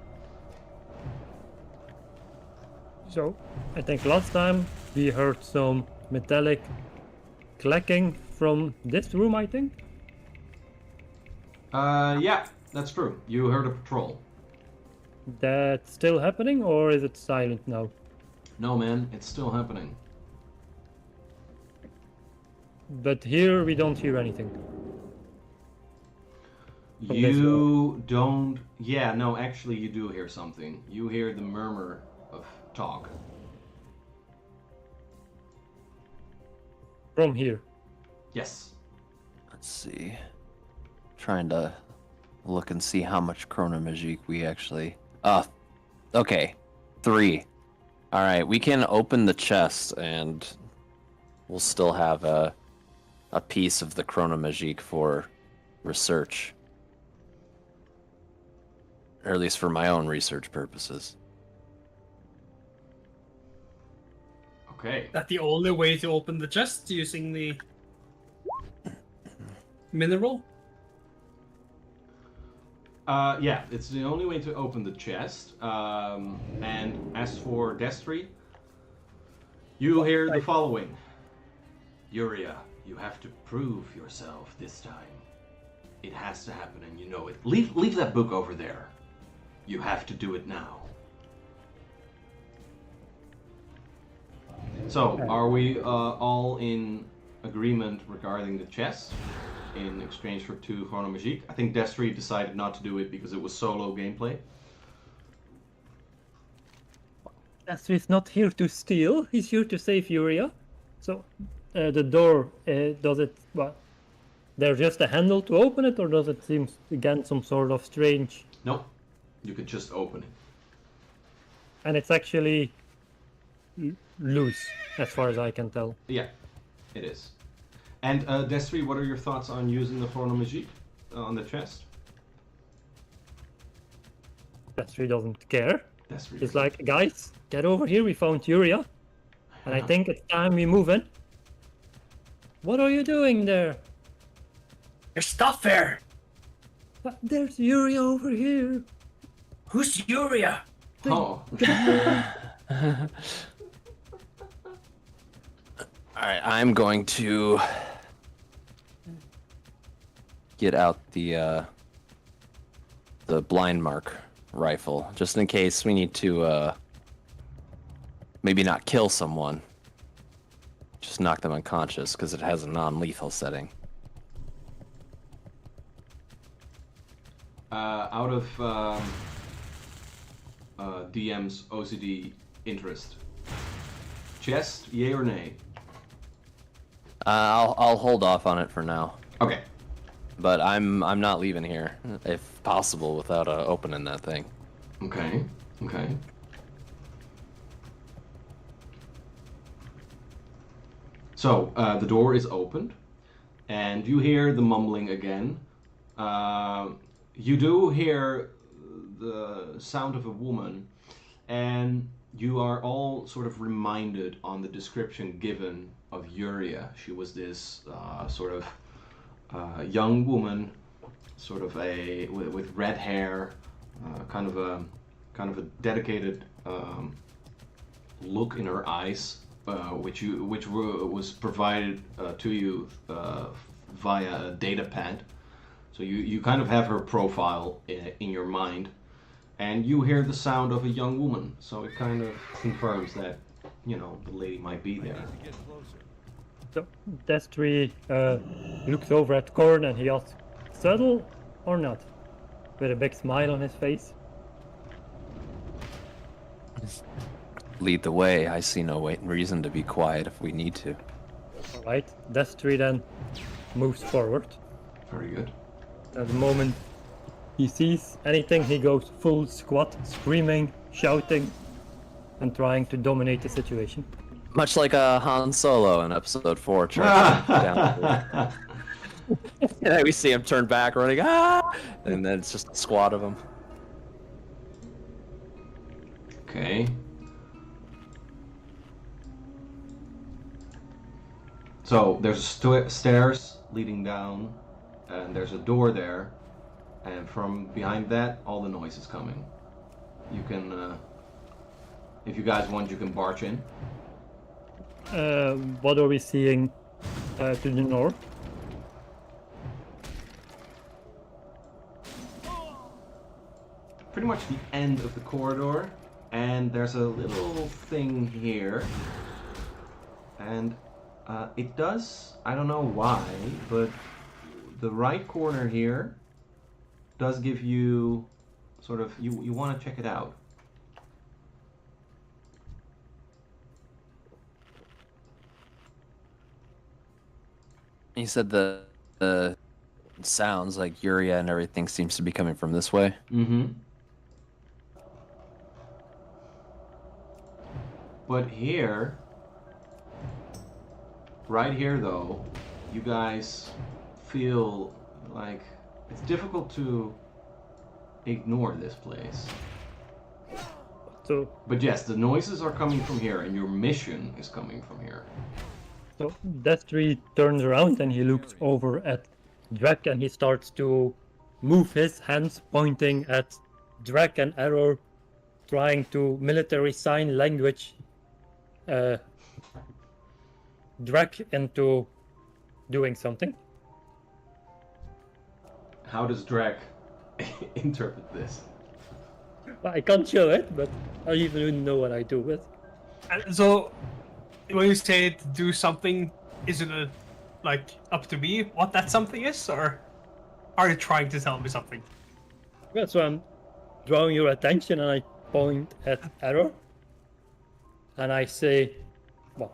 So, I think last time we heard some metallic clacking from this room, I think? Yeah, that's true. You heard a patrol. That's still happening, or is it silent now? No, man, it's still happening. But here we don't hear anything. From this You don't... Yeah, no, actually you do hear something. You hear the murmur of talk. From here. Yes. Let's see. Trying to look and see how much chronomagique we actually... okay. 3. Alright, we can open the chest and we'll still have a piece of the chronomagique for research. Or at least for my own research purposes. Okay. That the only way to open the chest using the mineral? Yeah, it's the only way to open the chest. And as for Destry, you hear the following. Yuria, you have to prove yourself this time. It has to happen and you know it. Leave that book over there. You have to do it now. So, are we all in agreement regarding the chest in exchange for 2 chronomagique? I think Destry decided not to do it because it was solo gameplay. Destry's not here to steal, he's here to save Yuria. So, the door, does it... Well, there's just a handle to open it, or does it seem, again, some sort of strange... Nope. You could just open it. And it's actually loose, as far as I can tell. Yeah, it is. And Destry, what are your thoughts on using the chronomagique on the chest? Destry doesn't care. Destry. He's like, guys, get over here, we found Yuria. And I think it's time we move in. What are you doing there? There's stuff there! There's Yuria over here. Who's Yuria? Oh. Alright, I'm going to get out the blind mark rifle, just in case we need to maybe not kill someone, just knock them unconscious, because it has a non-lethal setting. Out of DM's OCD interest, chest, yay or nay? I'll hold off on it for now, Okay. but I'm not leaving here, if possible, without opening that thing. Okay. Okay. So, the door is opened, and you hear the mumbling again. You do hear the sound of a woman, and you are all sort of reminded on the description given of Yuria. She was this sort of young woman, sort of with red hair, kind of a dedicated look in her eyes, which was provided to you via a data pad. So you kind of have her profile in your mind, and you hear the sound of a young woman. So it kind of confirms that, you know, the lady might be there. Get closer. So Destry looks over at Korn and he asks, subtle or not? With a big smile on his face. Lead the way. I see no reason to be quiet if we need to. Alright, Destry then moves forward. Very good. At the moment he sees anything, he goes full squat, screaming, shouting, and trying to dominate the situation. Much like Han Solo in Episode 4, charging down. And we see him turn back, running, and then it's just a squad of them. Okay. So there's stairs leading down and there's a door there, and from behind that, all the noise is coming. You can, if you guys want, you can barge in. What are we seeing to the north? Pretty much the end of the corridor, and there's a little thing here, and it does, I don't know why, but the right corner here does give you sort of, you want to check it out. You said the sounds like Uria and everything seems to be coming from this way. Mm-hmm. But here, right here though, you guys feel like it's difficult to ignore this place. So, But yes, the noises are coming from here, and your mission is coming from here. so Destry turns around and he looks over at Drek and he starts to move his hands pointing at Drek and Error, trying to military sign language Drek into doing something. How does Drek interpret this? I can't show it, but I even wouldn't know what I do with. And so, when you say to do something, is it like up to me what that something is, or are you trying to tell me something? Yeah, so I'm drawing your attention and I point at Error. And I say, well,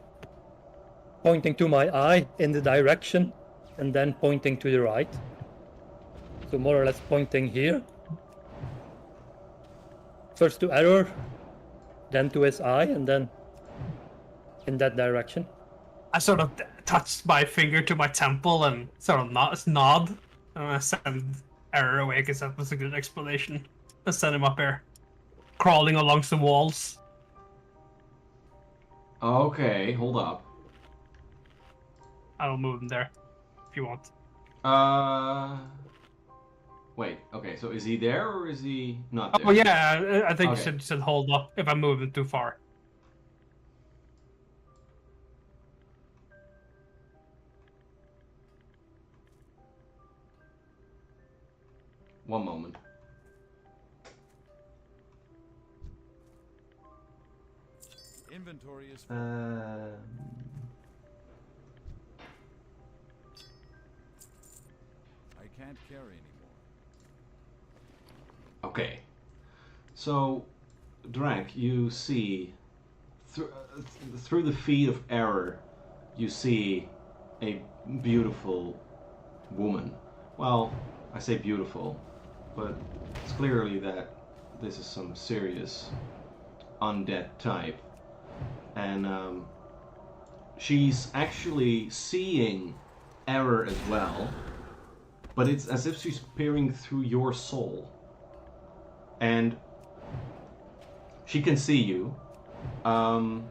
pointing to my eye in the direction and then pointing to the right. So more or less pointing here. First to Error, then to his eye, and then in that direction. I sort of touched my finger to my temple and sort of nod, and I send Error away because that was a good explanation. I send him up here, crawling along the walls. Okay, hold up. I'll move him there if you want. Wait, okay, so is he there or is he not there? Oh yeah, I think Okay. you should hold up if I'm moving too far. One moment. Inventory is I can't carry anymore. Okay. So, Drank, you see through the feed of Error, you see a beautiful woman. Well, I say beautiful, but it's clearly that this is some serious undead type. And she's actually seeing Error as well, but it's as if she's peering through your soul. And she can see you, and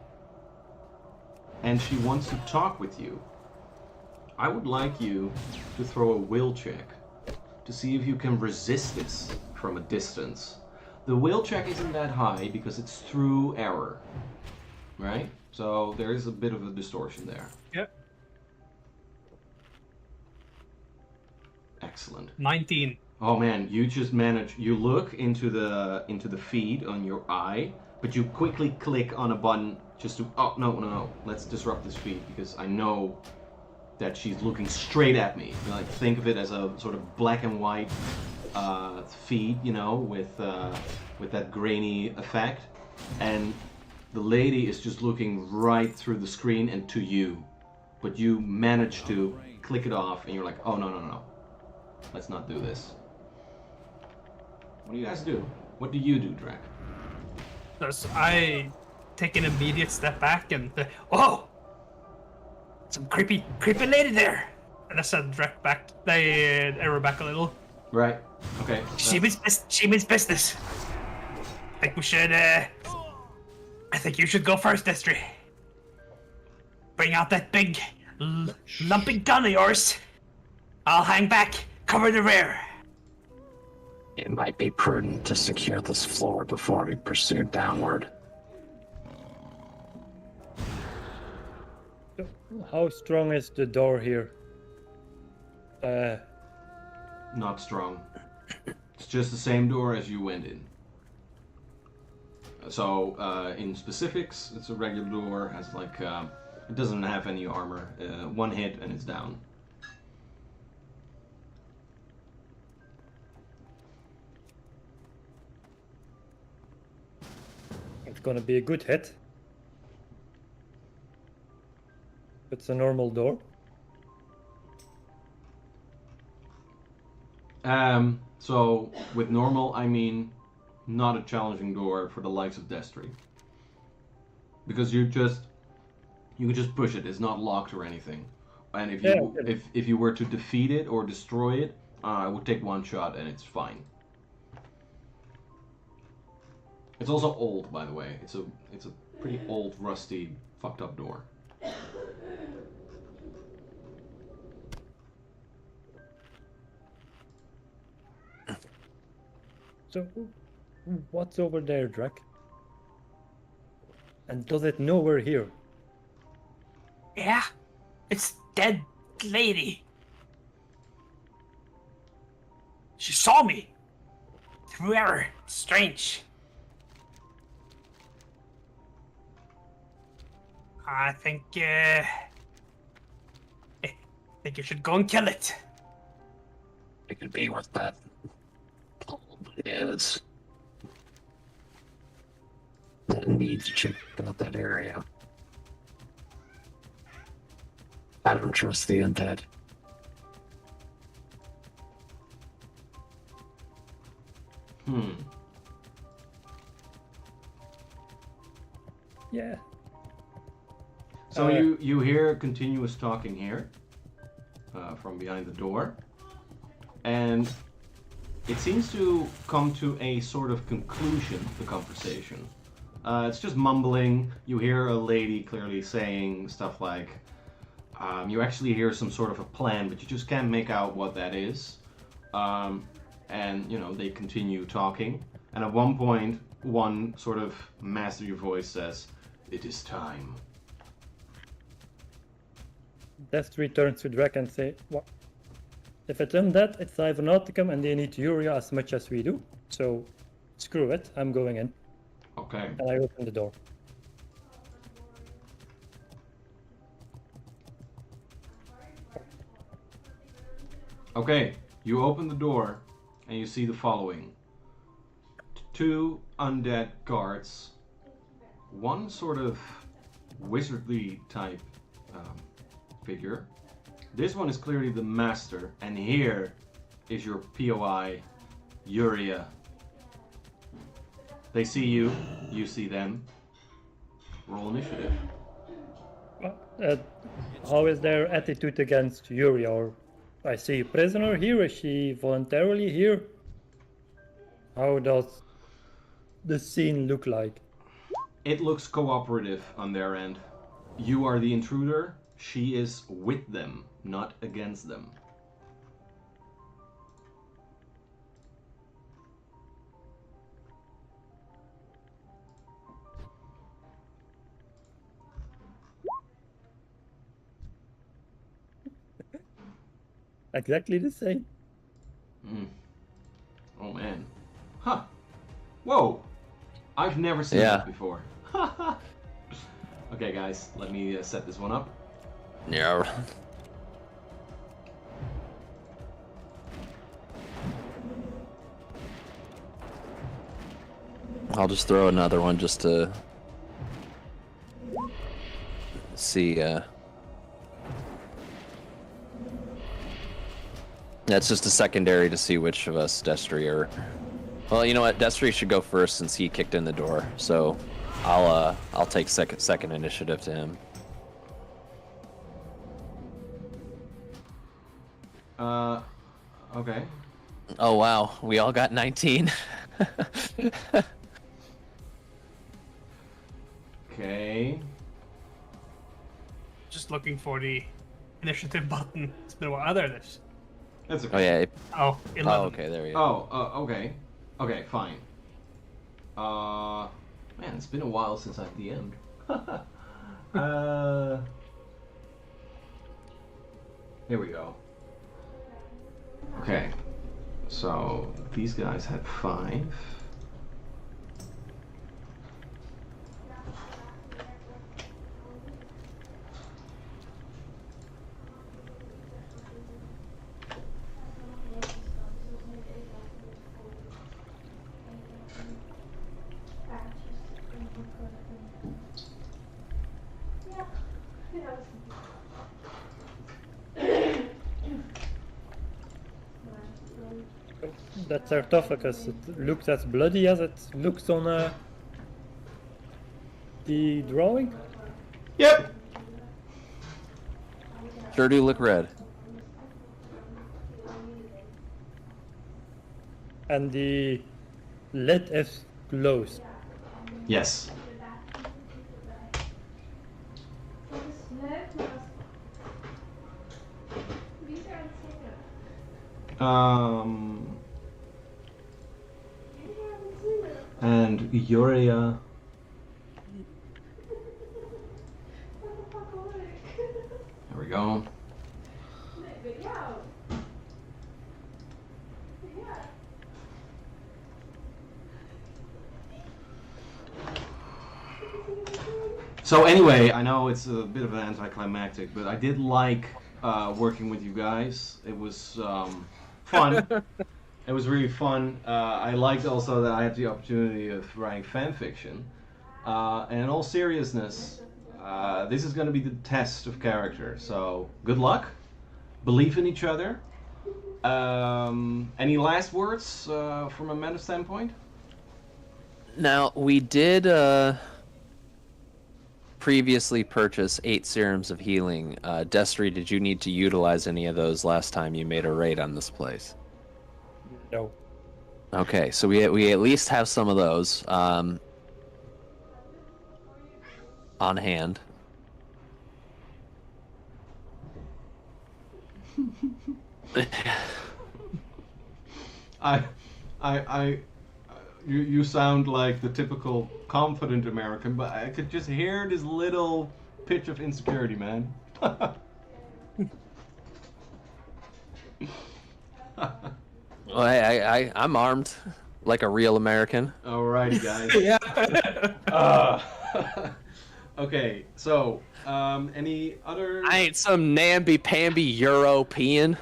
she wants to talk with you. I would like you to throw a will check to see if you can resist this from a distance. The will check isn't that high because it's through Error, right? So there is a bit of a distortion there. Yep. Excellent. 19. Oh man, you just manage. You look into the feed on your eye, but you quickly click on a button just to. Oh no! Let's disrupt this feed because I know that she's looking straight at me. Like think of it as a sort of black and white feed, you know, with that grainy effect, and the lady is just looking right through the screen and to you, but you manage to click it off, and you're like, oh no, let's not do this. What do you guys do? What do you do, Drac? So I take an immediate step back and oh, some creepy lady there. And I send Drek back, Error back a little. Right. Okay. She means business. I think we should. I think you should go first, Destry. Bring out that big, lumpy gun of yours. I'll hang back Cover the rear. It might be prudent to secure this floor before we pursue downward. How strong is the door here? Not strong. It's just the same door as you went in. So, in specifics, it's a regular door, has like, it doesn't have any armor. One hit and it's down. It's gonna be a good hit. It's a normal door. So with normal, I mean not a challenging door for the likes of Destry. Because you can just push it. It's not locked or anything. And if you were to defeat it or destroy it, it would take one shot and it's fine. It's also old, by the way. It's a pretty old, rusty, fucked up door. So, what's over there, Drek? And does it know we're here? Yeah, it's dead lady. She saw me. Through error. Strange. I think you should go and kill it. It could be what that is. That needs to check out that area. I don't trust the undead. Yeah. So you hear continuous talking here from behind the door, and it seems to come to a sort of conclusion, the conversation. It's just mumbling. You hear a lady clearly saying stuff like, you actually hear some sort of a plan, but you just can't make out what that is. And, you know, they continue talking. And at one point, one sort of mastery voice says, "It is time." Destry turns to Drek and say, "What? If it's undead, it's cyphernauticum and they need Uria as much as we do. So, screw it, I'm going in." Okay. And I open the door. Okay, you open the door and you see the following. Two undead guards, one sort of wizardly type figure. This one is clearly the master, and here is your POI, Uria. They see you, you see them. Roll initiative. How is their attitude against Uria? Or I see a prisoner here, is she voluntarily here? How does the scene look like? It looks cooperative on their end. You are the intruder, she is with them, not against them. Exactly the same. Oh man. Huh. Whoa. I've never seen that before. Okay guys, let me set this one up. Yeah. I'll just throw another one just to see. That's just a secondary to see which of us Destry are. Well, you know what? Destry should go first since he kicked in the door. So I'll take second initiative to him. Okay. Oh wow, we all got 19. Okay. Just looking for the initiative button. It's been a while. Oh, there it is. That's okay. Oh yeah. Oh, 11. Oh, okay. There we go. Oh, okay. Okay, fine. Man, it's been a while since I've DM'd. Here we go. Okay. So, these guys had 5. That sarcophagus, it looks as bloody as it looks on the drawing. Yep! Sure do look red. And the lid is closed. Yes. And Urea. There we go. So anyway, I know it's a bit of an anticlimactic, but I did like working with you guys. It was fun. It was really fun. I liked also that I had the opportunity of writing fan fiction. And in all seriousness, this is going to be the test of character. So good luck. Believe in each other. Any last words from a meta standpoint? Now we did previously purchase 8 serums of healing. Destry, did you need to utilize any of those last time you made a raid on this place? No. Okay, so we at least have some of those on hand. You sound like the typical confident American, but I could just hear this little pitch of insecurity, man. Well, I'm armed like a real American. Alrighty, guys. Okay, so any other? I ain't some namby-pamby European.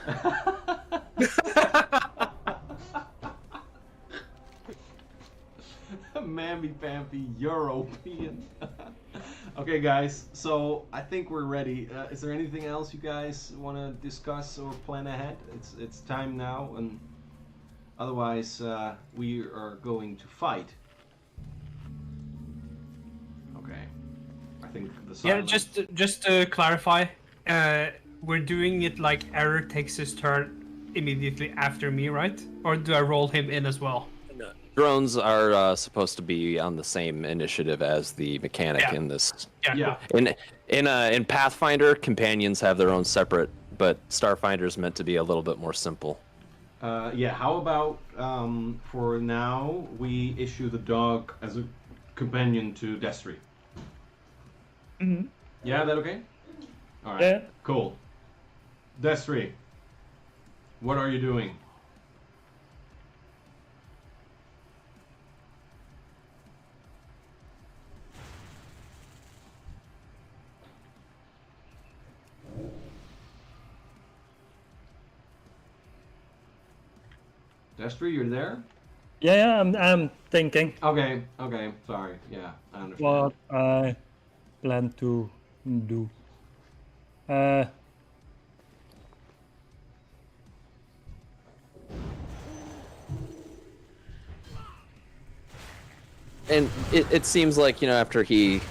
Mamby-pamby European. Okay, guys, so I think we're ready. Is there anything else you guys want to discuss or plan ahead? It's time now, and otherwise we are going to fight. Okay, I think the Yeah, silence... just to clarify, we're doing it like Error takes his turn immediately after me, right? Or do I roll him in as well? Drones are supposed to be on the same initiative as the mechanic Yeah. in this. Yeah. Yeah. In Pathfinder, companions have their own separate, but Starfinder is meant to be a little bit more simple. Yeah, how about for now we issue the dog as a companion to Destry? Mm-hmm. Yeah, that okay? Alright, Yeah. cool. Destry, what are you doing? Destry, you're there? Yeah, I'm thinking Okay, sorry. Yeah, I understand. what I plan to do. And it seems like, after he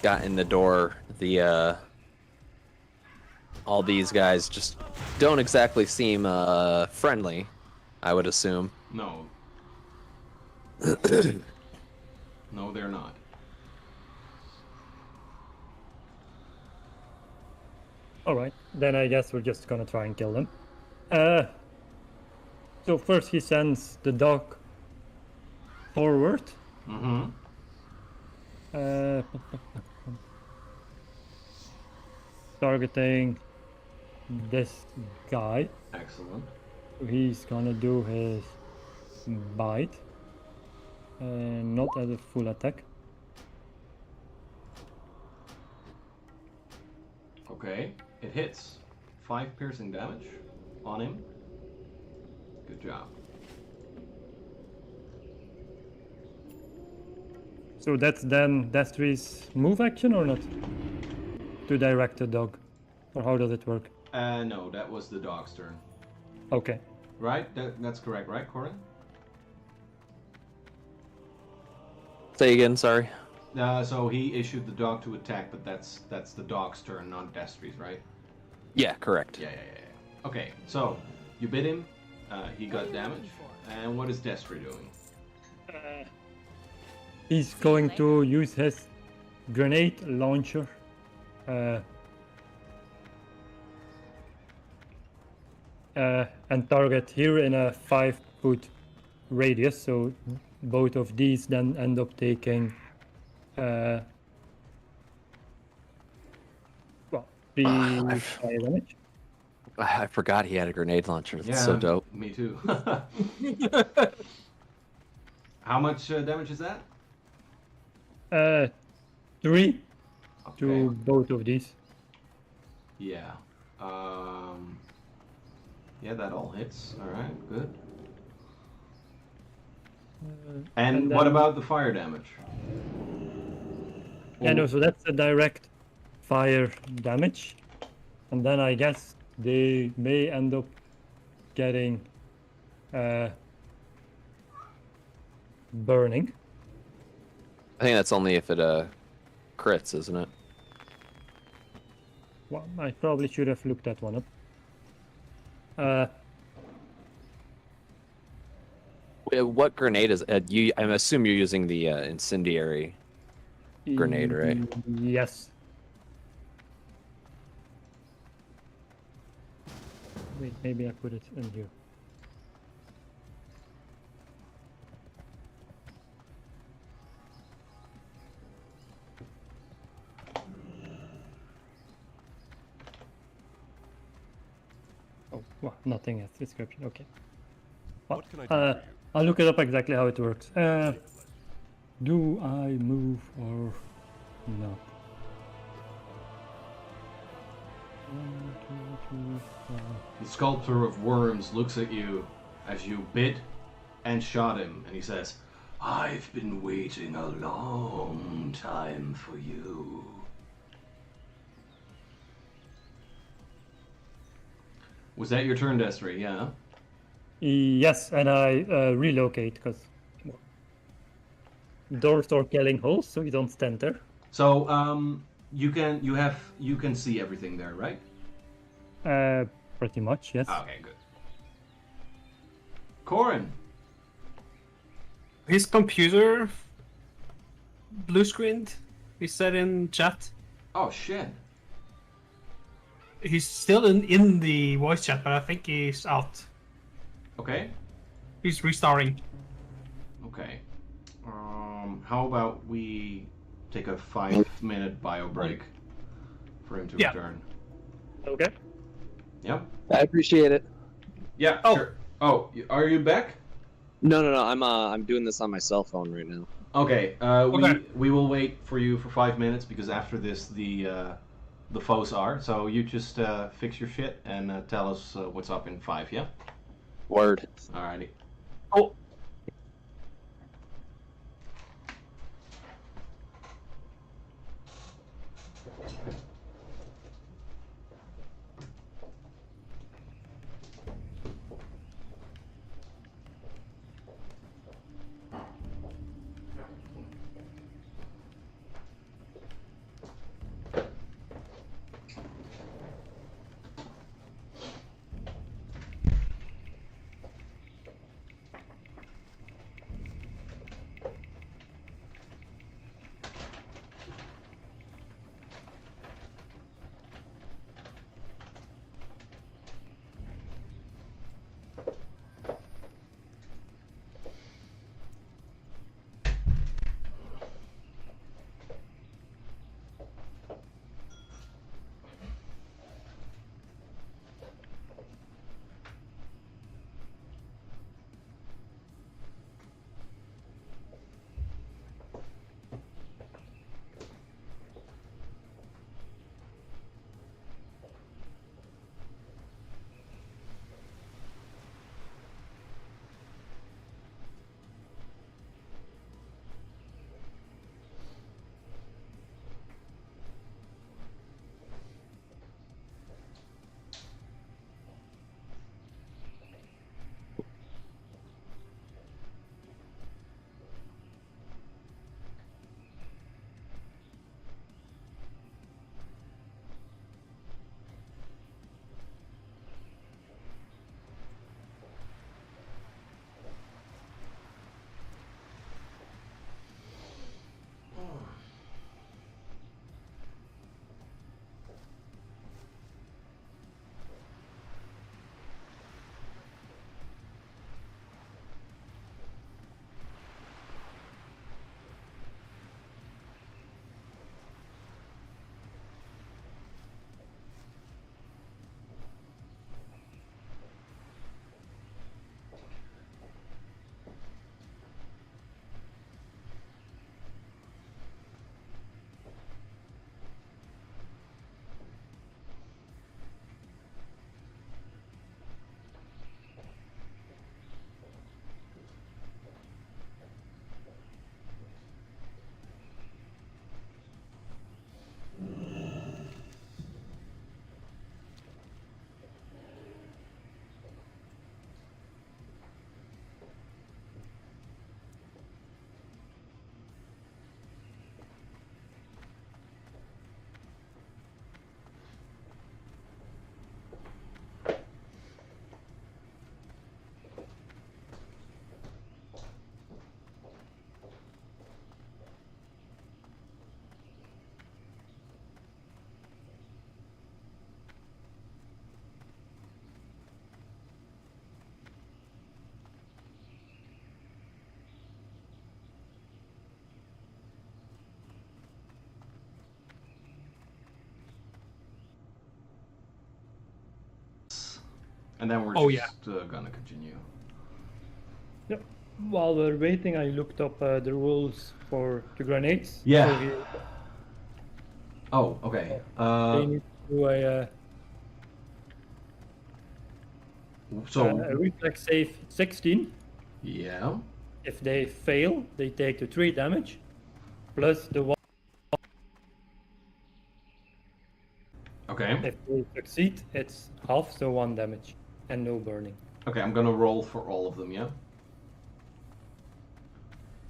got in the door, all these guys just don't exactly seem friendly, I would assume. No. No, they're not. Alright, then I guess we're just gonna try and kill them. So first he sends the dog forward. Mm-hmm. Uh, targeting this guy. Excellent. He's gonna do his bite. Not as a full attack. Okay, it hits. 5 piercing damage on him. Good job. So that's then Destry's move action or not? To direct the dog? Or how does it work? No, that was the dog's turn. Okay. Right? That's correct, right, Corin? Say again, sorry. So he issued the dog to attack, but that's the dog's turn, not Destry's, right? Yeah, correct. Yeah. Okay, so you bit him. He got damage. And what is Destry doing? He's going to use his grenade launcher. And target here in a 5-foot radius, so both of these then end up taking well, 3 fire damage. I forgot he had a grenade launcher. That's so dope. Me too. How much damage is that? 3 Okay. to both of these. Yeah. Yeah, that all hits. All right, good. And what then- about the fire damage? Yeah, no, so that's a direct fire damage. And then I guess they may end up getting burning. I think that's only if it crits, isn't it? Well, I probably should have looked that one up. What grenade is you? I assume you're using the incendiary grenade, right? Yes. Wait, maybe I put it in here. Oh, well, nothing as description. Okay. Well, What can I do for you? I'll look it up exactly how it works. Do I move or not? 1, 2, 3, 4. The sculptor of worms looks at you as you bit and shot him, and he says, "I've been waiting a long time for you." Was that your turn, Destry? Yeah. Yes, and I relocate because doors are killing holes, so you don't stand there. So you can see everything there, right? Pretty much, yes. Okay, good. Corin. His computer blue screened. He said in chat. Oh shit. He's still in the voice chat, but I think he's out. Okay. He's restarting. Okay. How about we take a 5-minute bio break for him to Yeah. return? Okay. Yep. I appreciate it. Yeah. Oh. Sure. Oh, are you back? No. I'm doing this on my cell phone right now. Okay. Okay. We will wait for you for 5 minutes because after this the foes are. So you just fix your shit and tell us what's up in 5. Yeah. Word. Alrighty. Oh, And then we're Oh, just gonna continue. Yep. While we're waiting, I looked up the rules for the grenades. Yeah. So Oh, okay. they need to do a reflex save 16. Yeah. If they fail, they take the 3 damage, plus the 1. Okay. If they succeed, it's half, so 1 damage, and no burning. Okay, I'm gonna roll for all of them, yeah?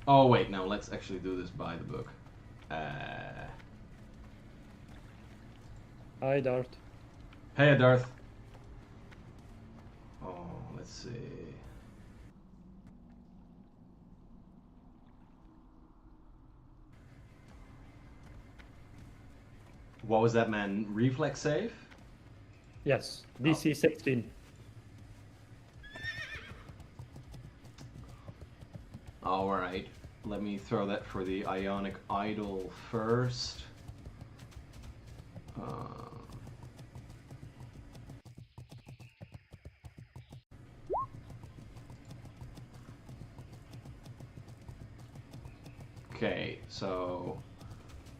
Oh, wait, no, let's actually do this by the book. Hi, Dart. Hey, Darth. Oh, let's see. What was that, man? Reflex save? Yes, DC 16. Alright, let me throw that for the Ionic Idol first. Okay, so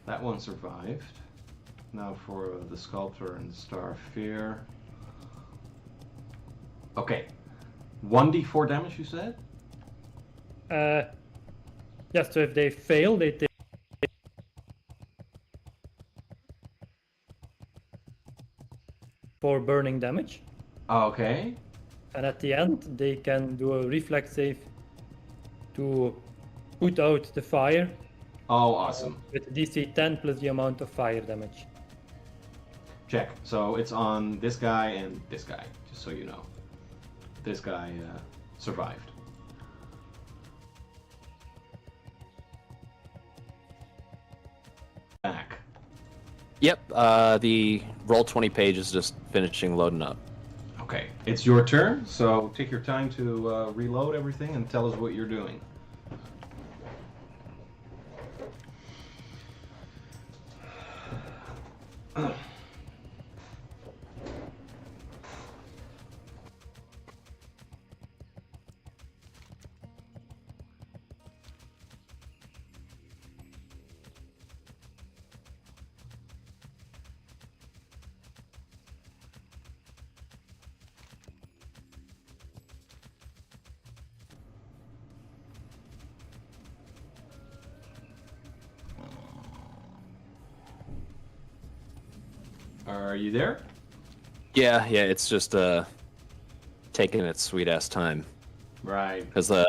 that one survived. Now for the Sculptor and Star of Fear. Okay, 1d4 damage, you said? Yes, so if they fail, they take for burning damage. Okay. And at the end, they can do a reflex save to put out the fire Oh, awesome. with DC 10 plus the amount of fire damage. Check. So it's on this guy and this guy, just so you know. This guy survived. Back. Yep, the Roll20 page is just finishing loading up. Okay, it's your turn, so take your time to reload everything and tell us what you're doing. Are you there? Yeah, it's just taking its sweet ass time. Right. Because I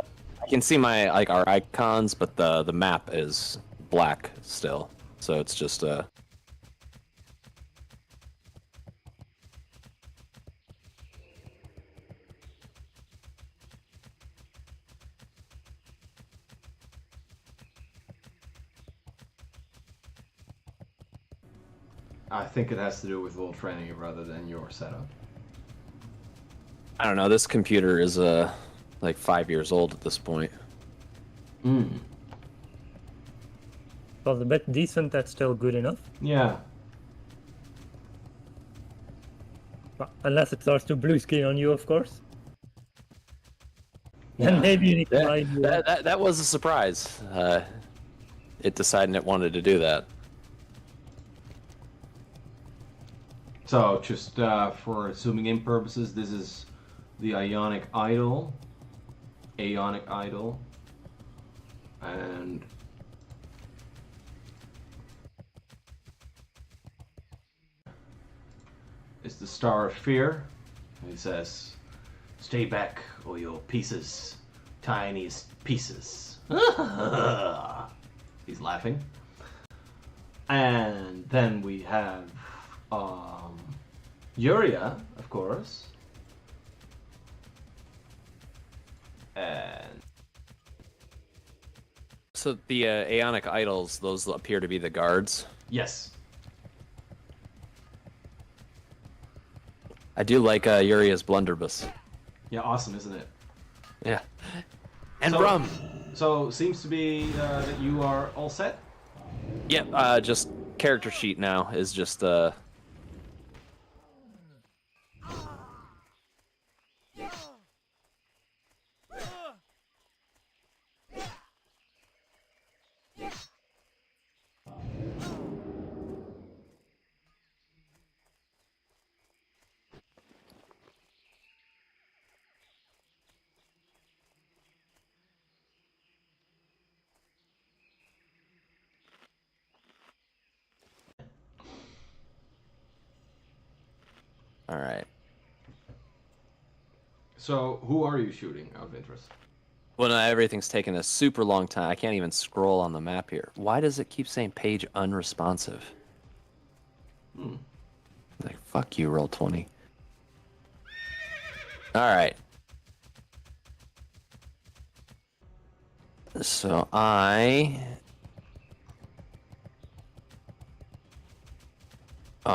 can see my our icons, but the map is black still, so it's just I think it has to do with old training rather than your setup. I don't know. This computer is like 5 years old at this point. Well, a bit decent, that's still good enough. Yeah. Well, unless it starts to blue screen on you, of course. Then maybe you need to buy new. That was a surprise. It decided it wanted to do that. So, just for zooming in purposes, this is the Ionic Idol. Aeonic Idol. And it's the Star of Fear. And he says, "Stay back, or your pieces, tiniest pieces." He's laughing. And then we have Yuria, of course. And So the Aeonic Idols, those appear to be the guards. yes. I do like Uria's blunderbuss. Yeah, awesome, isn't it? Yeah. And So- rum. So, seems to be that you are all set? Yep, just character sheet now is just All right. So, who are you shooting out of interest? Well, no, everything's taking a super long time. I can't even scroll on the map here. Why does it keep saying page unresponsive? Like, fuck you, Roll20. All right. So Oh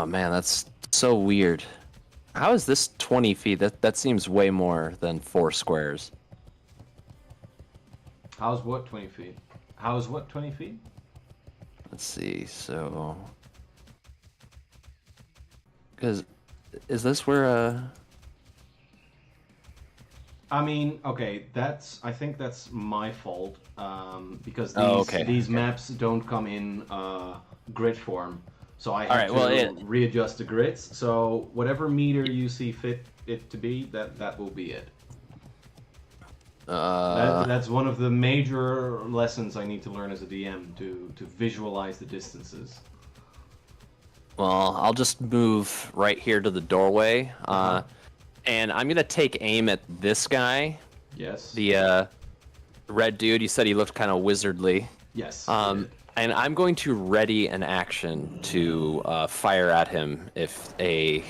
man, that's so weird. How is this 20 feet? That seems way more than 4 squares. How's what 20 feet? How's what 20 feet? Let's see, so... Because, is this where, I mean, okay, I think that's my fault, because okay. these maps don't come in grid form, so I have Alright, to well, readjust the grids. So whatever meter you see fit it to be, that will be it. That's one of the major lessons I need to learn as a DM, to visualize the distances. Well, I'll just move right here to the doorway, and I'm gonna take aim at this guy. Yes. The red dude. You said he looked kind of wizardly. Yes. And I'm going to ready an action to fire at him if a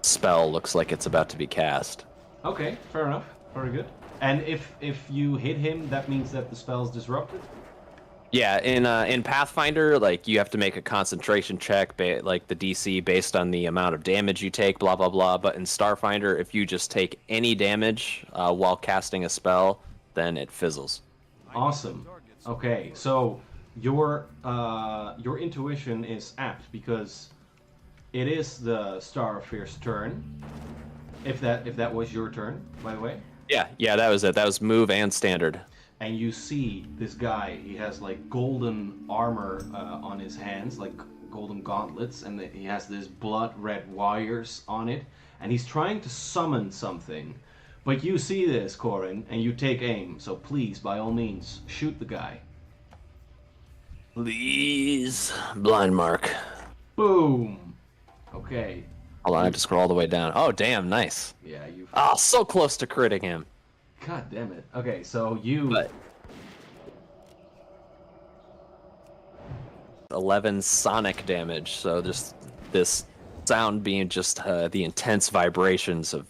spell looks like it's about to be cast. Okay, fair enough. Very good. And if you hit him, that means that the spell's disrupted? Yeah, in Pathfinder, like, you have to make a concentration check, like the DC based on the amount of damage you take, blah blah blah. But in Starfinder, if you just take any damage while casting a spell, then it fizzles. Awesome. Okay, so your intuition is apt, because it is the Star of Fear's turn. If that was your turn, by the way. Yeah, that was it. That was move and standard. And you see this guy, he has like golden armor on his hands, like golden gauntlets, and he has this blood red wires on it, and he's trying to summon something. But you see this, Corin, and you take aim, so please, by all means, shoot the guy. Please. Blind mark. Boom! Okay. Hold on, I have to scroll all the way down. Oh, damn, nice. Yeah, you... Oh, so close to critting him. God damn it. Okay, so you... But 11 sonic damage, so just this sound being just the intense vibrations of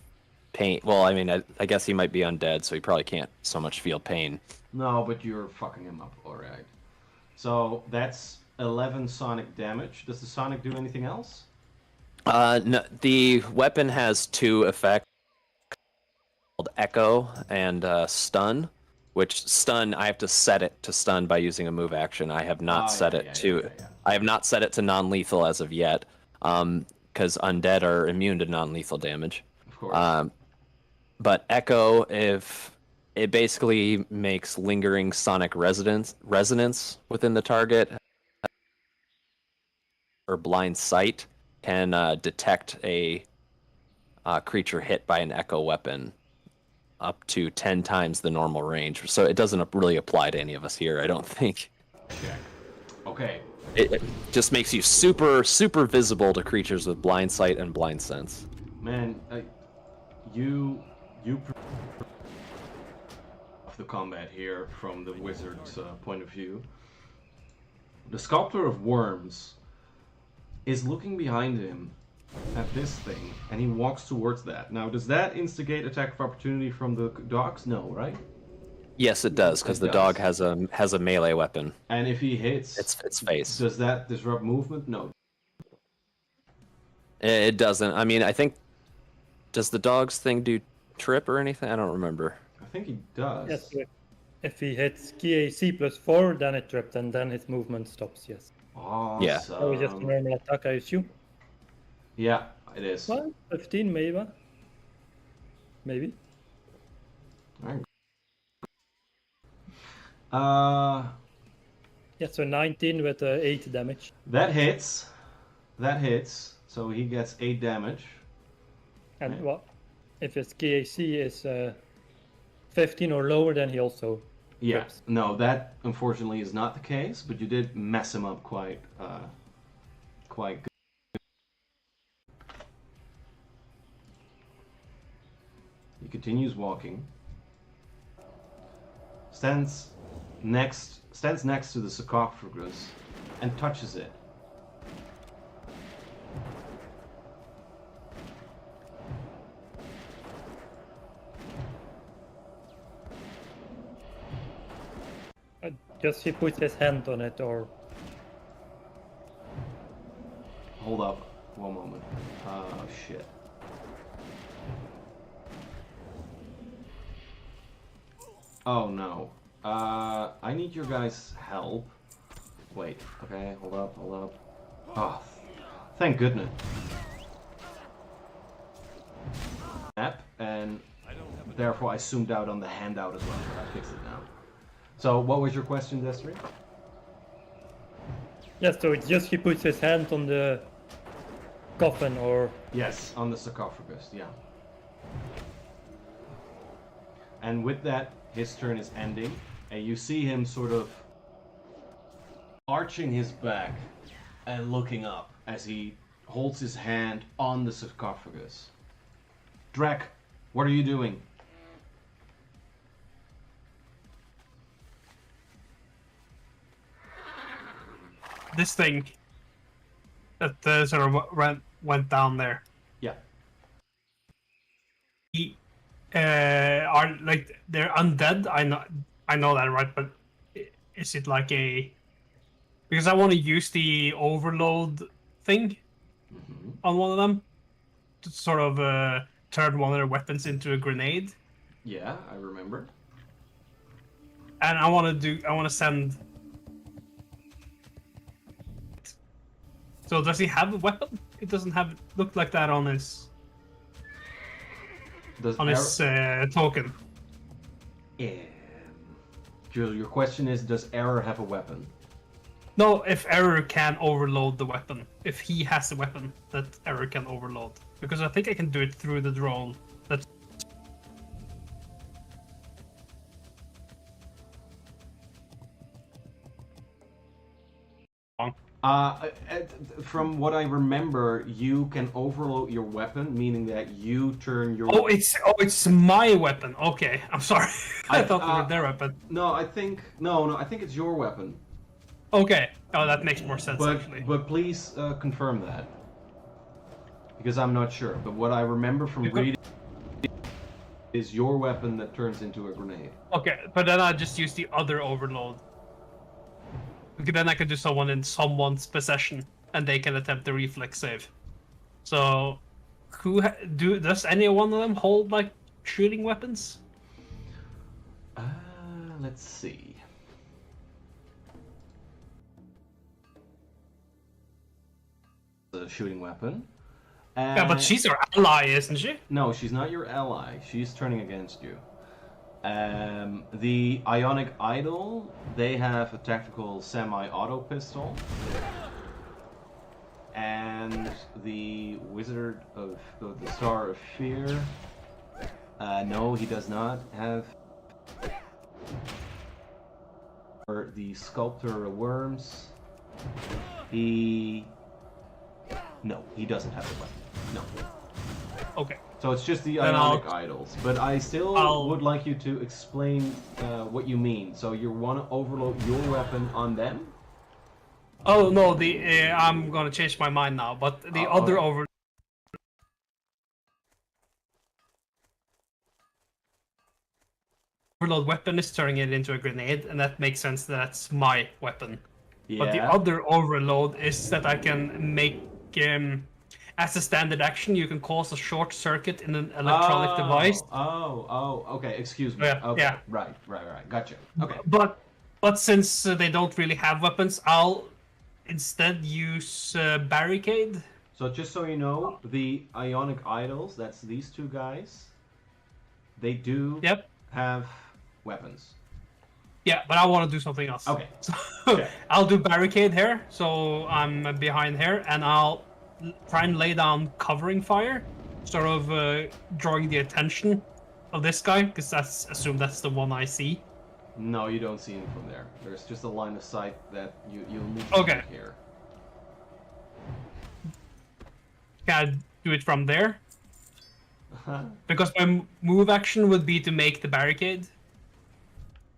pain. Well, I mean, I guess he might be undead, so he probably can't so much feel pain. No, but you're fucking him up, alright. So that's 11 sonic damage. Does the sonic do anything else? No, the weapon has 2 effects called Echo and Stun, which stun, I have to set it to stun by using a move action. I have not set it to I have not set it to non-lethal as of yet, because undead are immune to non-lethal damage. Of course. But Echo, if it basically makes lingering sonic resonance within the target, or blind sight can detect a creature hit by an Echo weapon up to 10 times the normal range. So it doesn't really apply to any of us here, I don't think. Check. Okay. It just makes you super, super visible to creatures with blind sight and blind sense. Man, you of the combat here from the wizard's point of view. The sculptor of worms is looking behind him at this thing, and he walks towards that. Now, does that instigate attack of opportunity from the dogs? No, right? Yes, it does, because the dog has a melee weapon. And if he hits its face, does that disrupt movement? No. It doesn't. I mean, I think, does the dog's thing do trip or anything? I don't remember. I think he does. Yes, if he hits key AC +4, then it tripped, and then his movement stops, yes. Awesome. Yeah. So just a normal attack, I assume? Yeah, it is. Well, 15 maybe. Maybe. Yeah, so 19 with 8 damage. That hits. That hits. So he gets 8 damage. And Right. well, if his KAC is 15 or lower, then he also Yeah. trips. No, that unfortunately is not the case, but you did mess him up quite good. He continues walking. Stands next to the sarcophagus and touches it. Just he puts his hand on it, or Hold up, one moment. Oh shit. Oh no. I need your guys' help. Wait, okay, hold up. Oh, thank goodness. Map, and therefore I zoomed out on the handout as well, but I fixed it now. So, what was your question, Destry? yes, so it's just he puts his hand on the coffin, or Yes, on the sarcophagus, yeah. And with that, his turn is ending, and you see him sort of arching his back and looking up as he holds his hand on the sarcophagus. Drek, what are you doing? This thing that sort of went down there. Yeah. He are like they're undead. I know that, right? But is it like a? Because I want to use the overload thing on one of them to sort of turn one of their weapons into a grenade. Yeah, I remember. And I want to send. So does he have a weapon? It doesn't look like that on his token. Your question is, does Error have a weapon? No, if Error can overload the weapon. If he has a weapon that Error can overload. Because I think I can do it through the drone. That's wrong. From what I remember, you can overload your weapon, meaning that you turn your... Oh, it's my weapon. Okay, I'm sorry. I thought it was their weapon. No, I think it's your weapon. Okay. Oh, that makes more sense, actually. But please confirm that. Because I'm not sure. But what I remember from reading is your weapon that turns into a grenade. Okay, but then I just use the other overload. Because then I could do someone in someone's possession, and they can attempt the reflex save. So, does any one of them hold like shooting weapons? Let's see. The shooting weapon. Yeah, but she's your ally, isn't she? No, she's not your ally. She's turning against you. The Ionic Idol, they have a tactical semi-auto pistol. And the Wizard of the Star of Fear, no, he does not have. Or the Sculptor of Worms, no, he doesn't have a weapon. No. Okay. So it's just the Then Ionic Idols. But I still would like you to explain what you mean. So you want to overload your weapon on them? Oh no, I'm gonna change my mind now. But the other okay. overload weapon is turning it into a grenade, and that makes sense. That's my weapon. Yeah. But the other overload is that I can make as a standard action, you can cause a short circuit in an electronic device. Okay, excuse me. Yeah, okay. yeah. Right, gotcha. Okay. But since they don't really have weapons, I'll instead use barricade. So just so you know, the Ionic Idols, that's these two guys, they do have weapons. Yeah, but I want to do something else. Okay. So I'll do barricade here, so I'm behind here, and I'll try and lay down covering fire, sort of drawing the attention of this guy, because assume that's the one I see. No, you don't see him from there. There's just a line of sight that you'll need to okay. Here. Can I do it from there? Because my move action would be to make the barricade.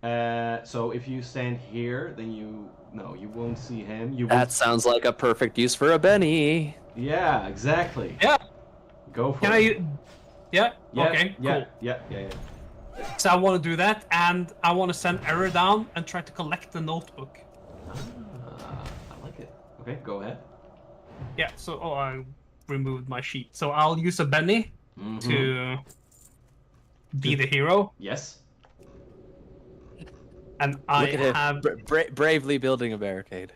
So if you stand here, then you won't see him. You That won't... sounds like a perfect use for a Benny. Yeah, exactly. Yeah. Go for Can it. I? Yeah. Yeah, Okay. yeah, Cool. yeah. So I want to do that, and I want to send Error down and try to collect the notebook. I like it. Okay, go ahead. Yeah. So I removed my sheet. So I'll use a Benny to be the hero, Yes. and I Look at him, have bravely building a barricade.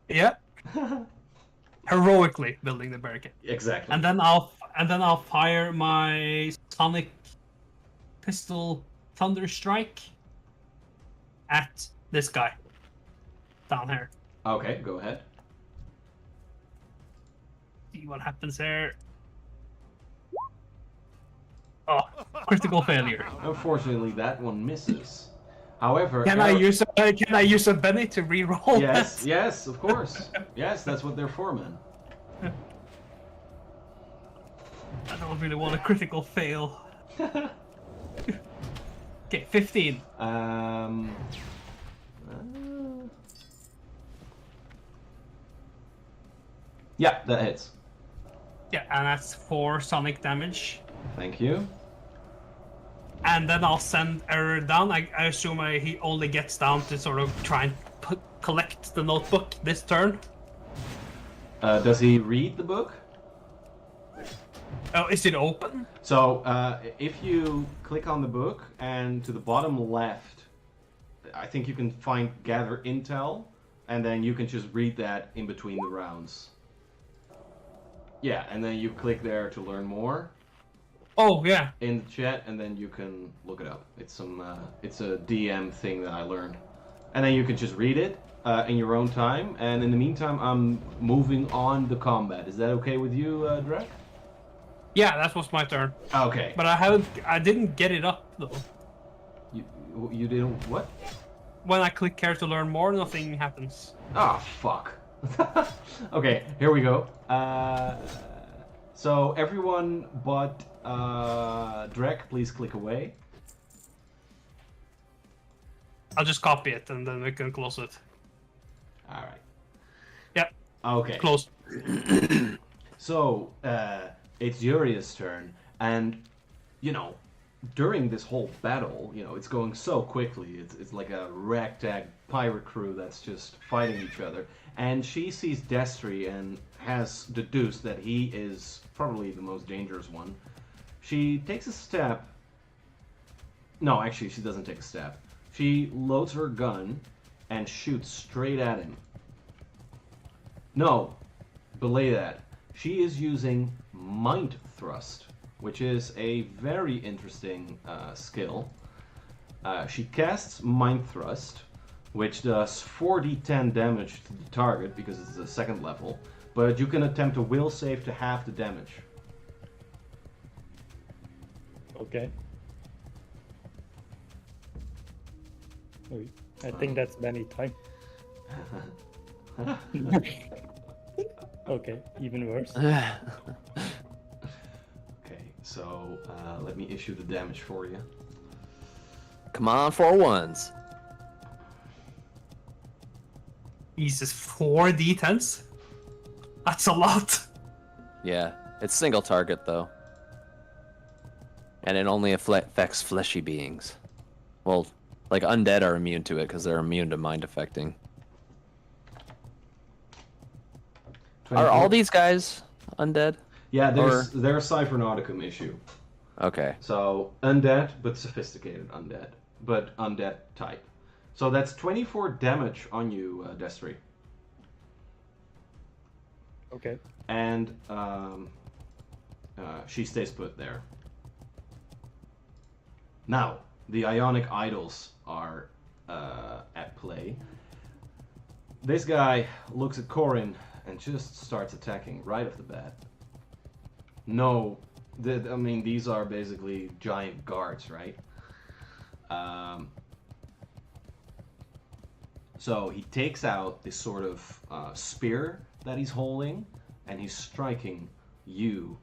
yeah, heroically building the barricade. Exactly. And then I'll fire my sonic pistol thunder strike at this guy down here. Okay, go ahead. See what happens there. Oh, critical failure. Unfortunately, that one misses. However, Can I use a Benny to reroll? Yes, that? yes, of course. Yes, that's what they're for, man. I don't really want a critical fail. Okay, 15. Yeah, that hits. Yeah, and that's 4 sonic damage. Thank you. And then I'll send Error down. I assume he only gets down to sort of try and collect the notebook this turn. Does he read the book? Oh, is it open? So, if you click on the book and to the bottom left, I think you can find Gather Intel, and then you can just read that in between the rounds. Yeah, and then you click there to learn more Oh, yeah. in the chat, and then you can look it up. It's it's a DM thing that I learned, and then you can just read it in your own time. And in the meantime, I'm moving on the combat. Is that okay with you, Drek? Yeah, that was my turn. Okay. But I didn't get it up, though. You didn't what? When I click here to learn more, nothing happens. Ah, fuck. Okay, here we go. So everyone but Drek, please click away. I'll just copy it, and then we can close it. All right. Yep, Okay. close. So it's Yuri's turn, and during this whole battle, it's going so quickly. It's like a ragtag pirate crew that's just fighting each other. And she sees Destry and has deduced that he is probably the most dangerous one. She takes a step. No, actually, she doesn't take a step. She loads her gun and shoots straight at him. No, belay that. She is using Mind Thrust, which is a very interesting skill. She casts Mind Thrust, which does 4d10 damage to the target because it's a second level, but you can attempt a will save to half the damage. Okay. Wait, I think that's many time. Okay, even worse. Okay, so let me issue the damage for you. Come on, 4 ones. Jesus, 4 d10s? That's a lot. Yeah, it's single target though. And it only affects fleshy beings. Well, like undead are immune to it because they're immune to mind affecting. Are all these guys undead? Yeah, there's a cyphernauticum issue. Okay. So undead, but sophisticated undead, but undead type. So that's 24 damage on you, Destry. Okay. And she stays put there. Now, the Ionic Idols are at play. This guy looks at Corin and just starts attacking right off the bat. No, I mean, these are basically giant guards, right? So he takes out this sort of spear that he's holding, and he's striking you,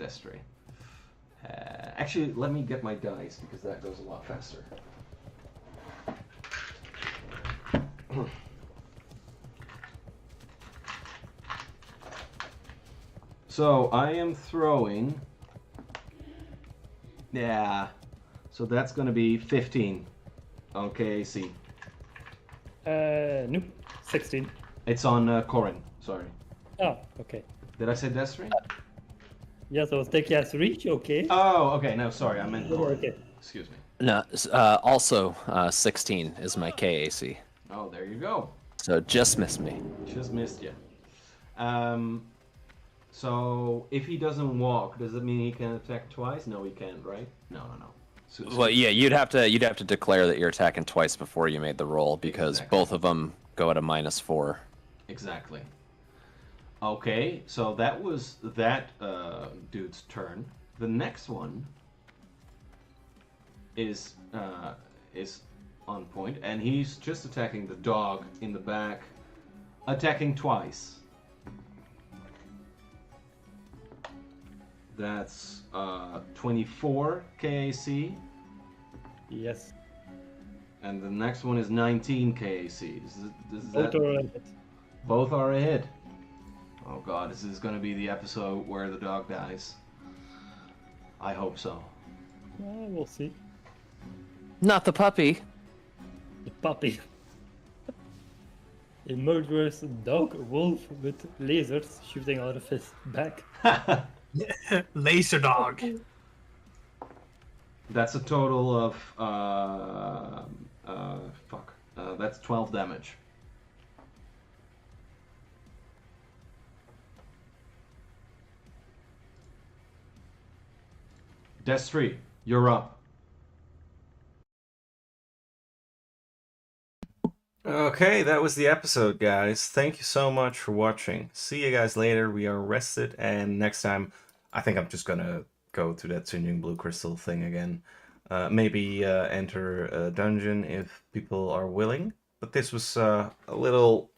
Destry. Actually, let me get my dice because that goes a lot faster. So I am throwing. Yeah. So that's gonna be 15 on KAC. Nope. 16. It's on Corin. Sorry. Ah, okay. Did I say Destry? Yeah, so take yes reach, okay. Oh, okay. No, sorry. I meant Corin. Okay. Excuse me. No, also 16 is my KAC. Oh, there you go. So just missed me. Just missed you. So if he doesn't walk, does it mean he can attack twice? No, he can't, right? No. So, Well, yeah, you'd have to declare that you're attacking twice before you made the roll because Exactly. both of them go at a -4. Exactly. Okay, so that was that dude's turn. The next one is on point, and he's just attacking the dog in the back, attacking twice. That's 24 KAC, Yes. and the next one is 19 KAC. Both are a hit. Both are a hit. Oh god, this is going to be the episode where the dog dies. I hope so. We'll see. Not the puppy. The puppy. A murderous dog wolf with lasers shooting out of his back. Laser dog. That's a total of that's 12 damage. Destry, you're up. Okay, that was the episode, guys. Thank you so much for watching. See you guys later. We are rested, and next time, I think I'm just gonna go to that Singeing Blue Crystal thing again. Maybe enter a dungeon if people are willing. But this was a little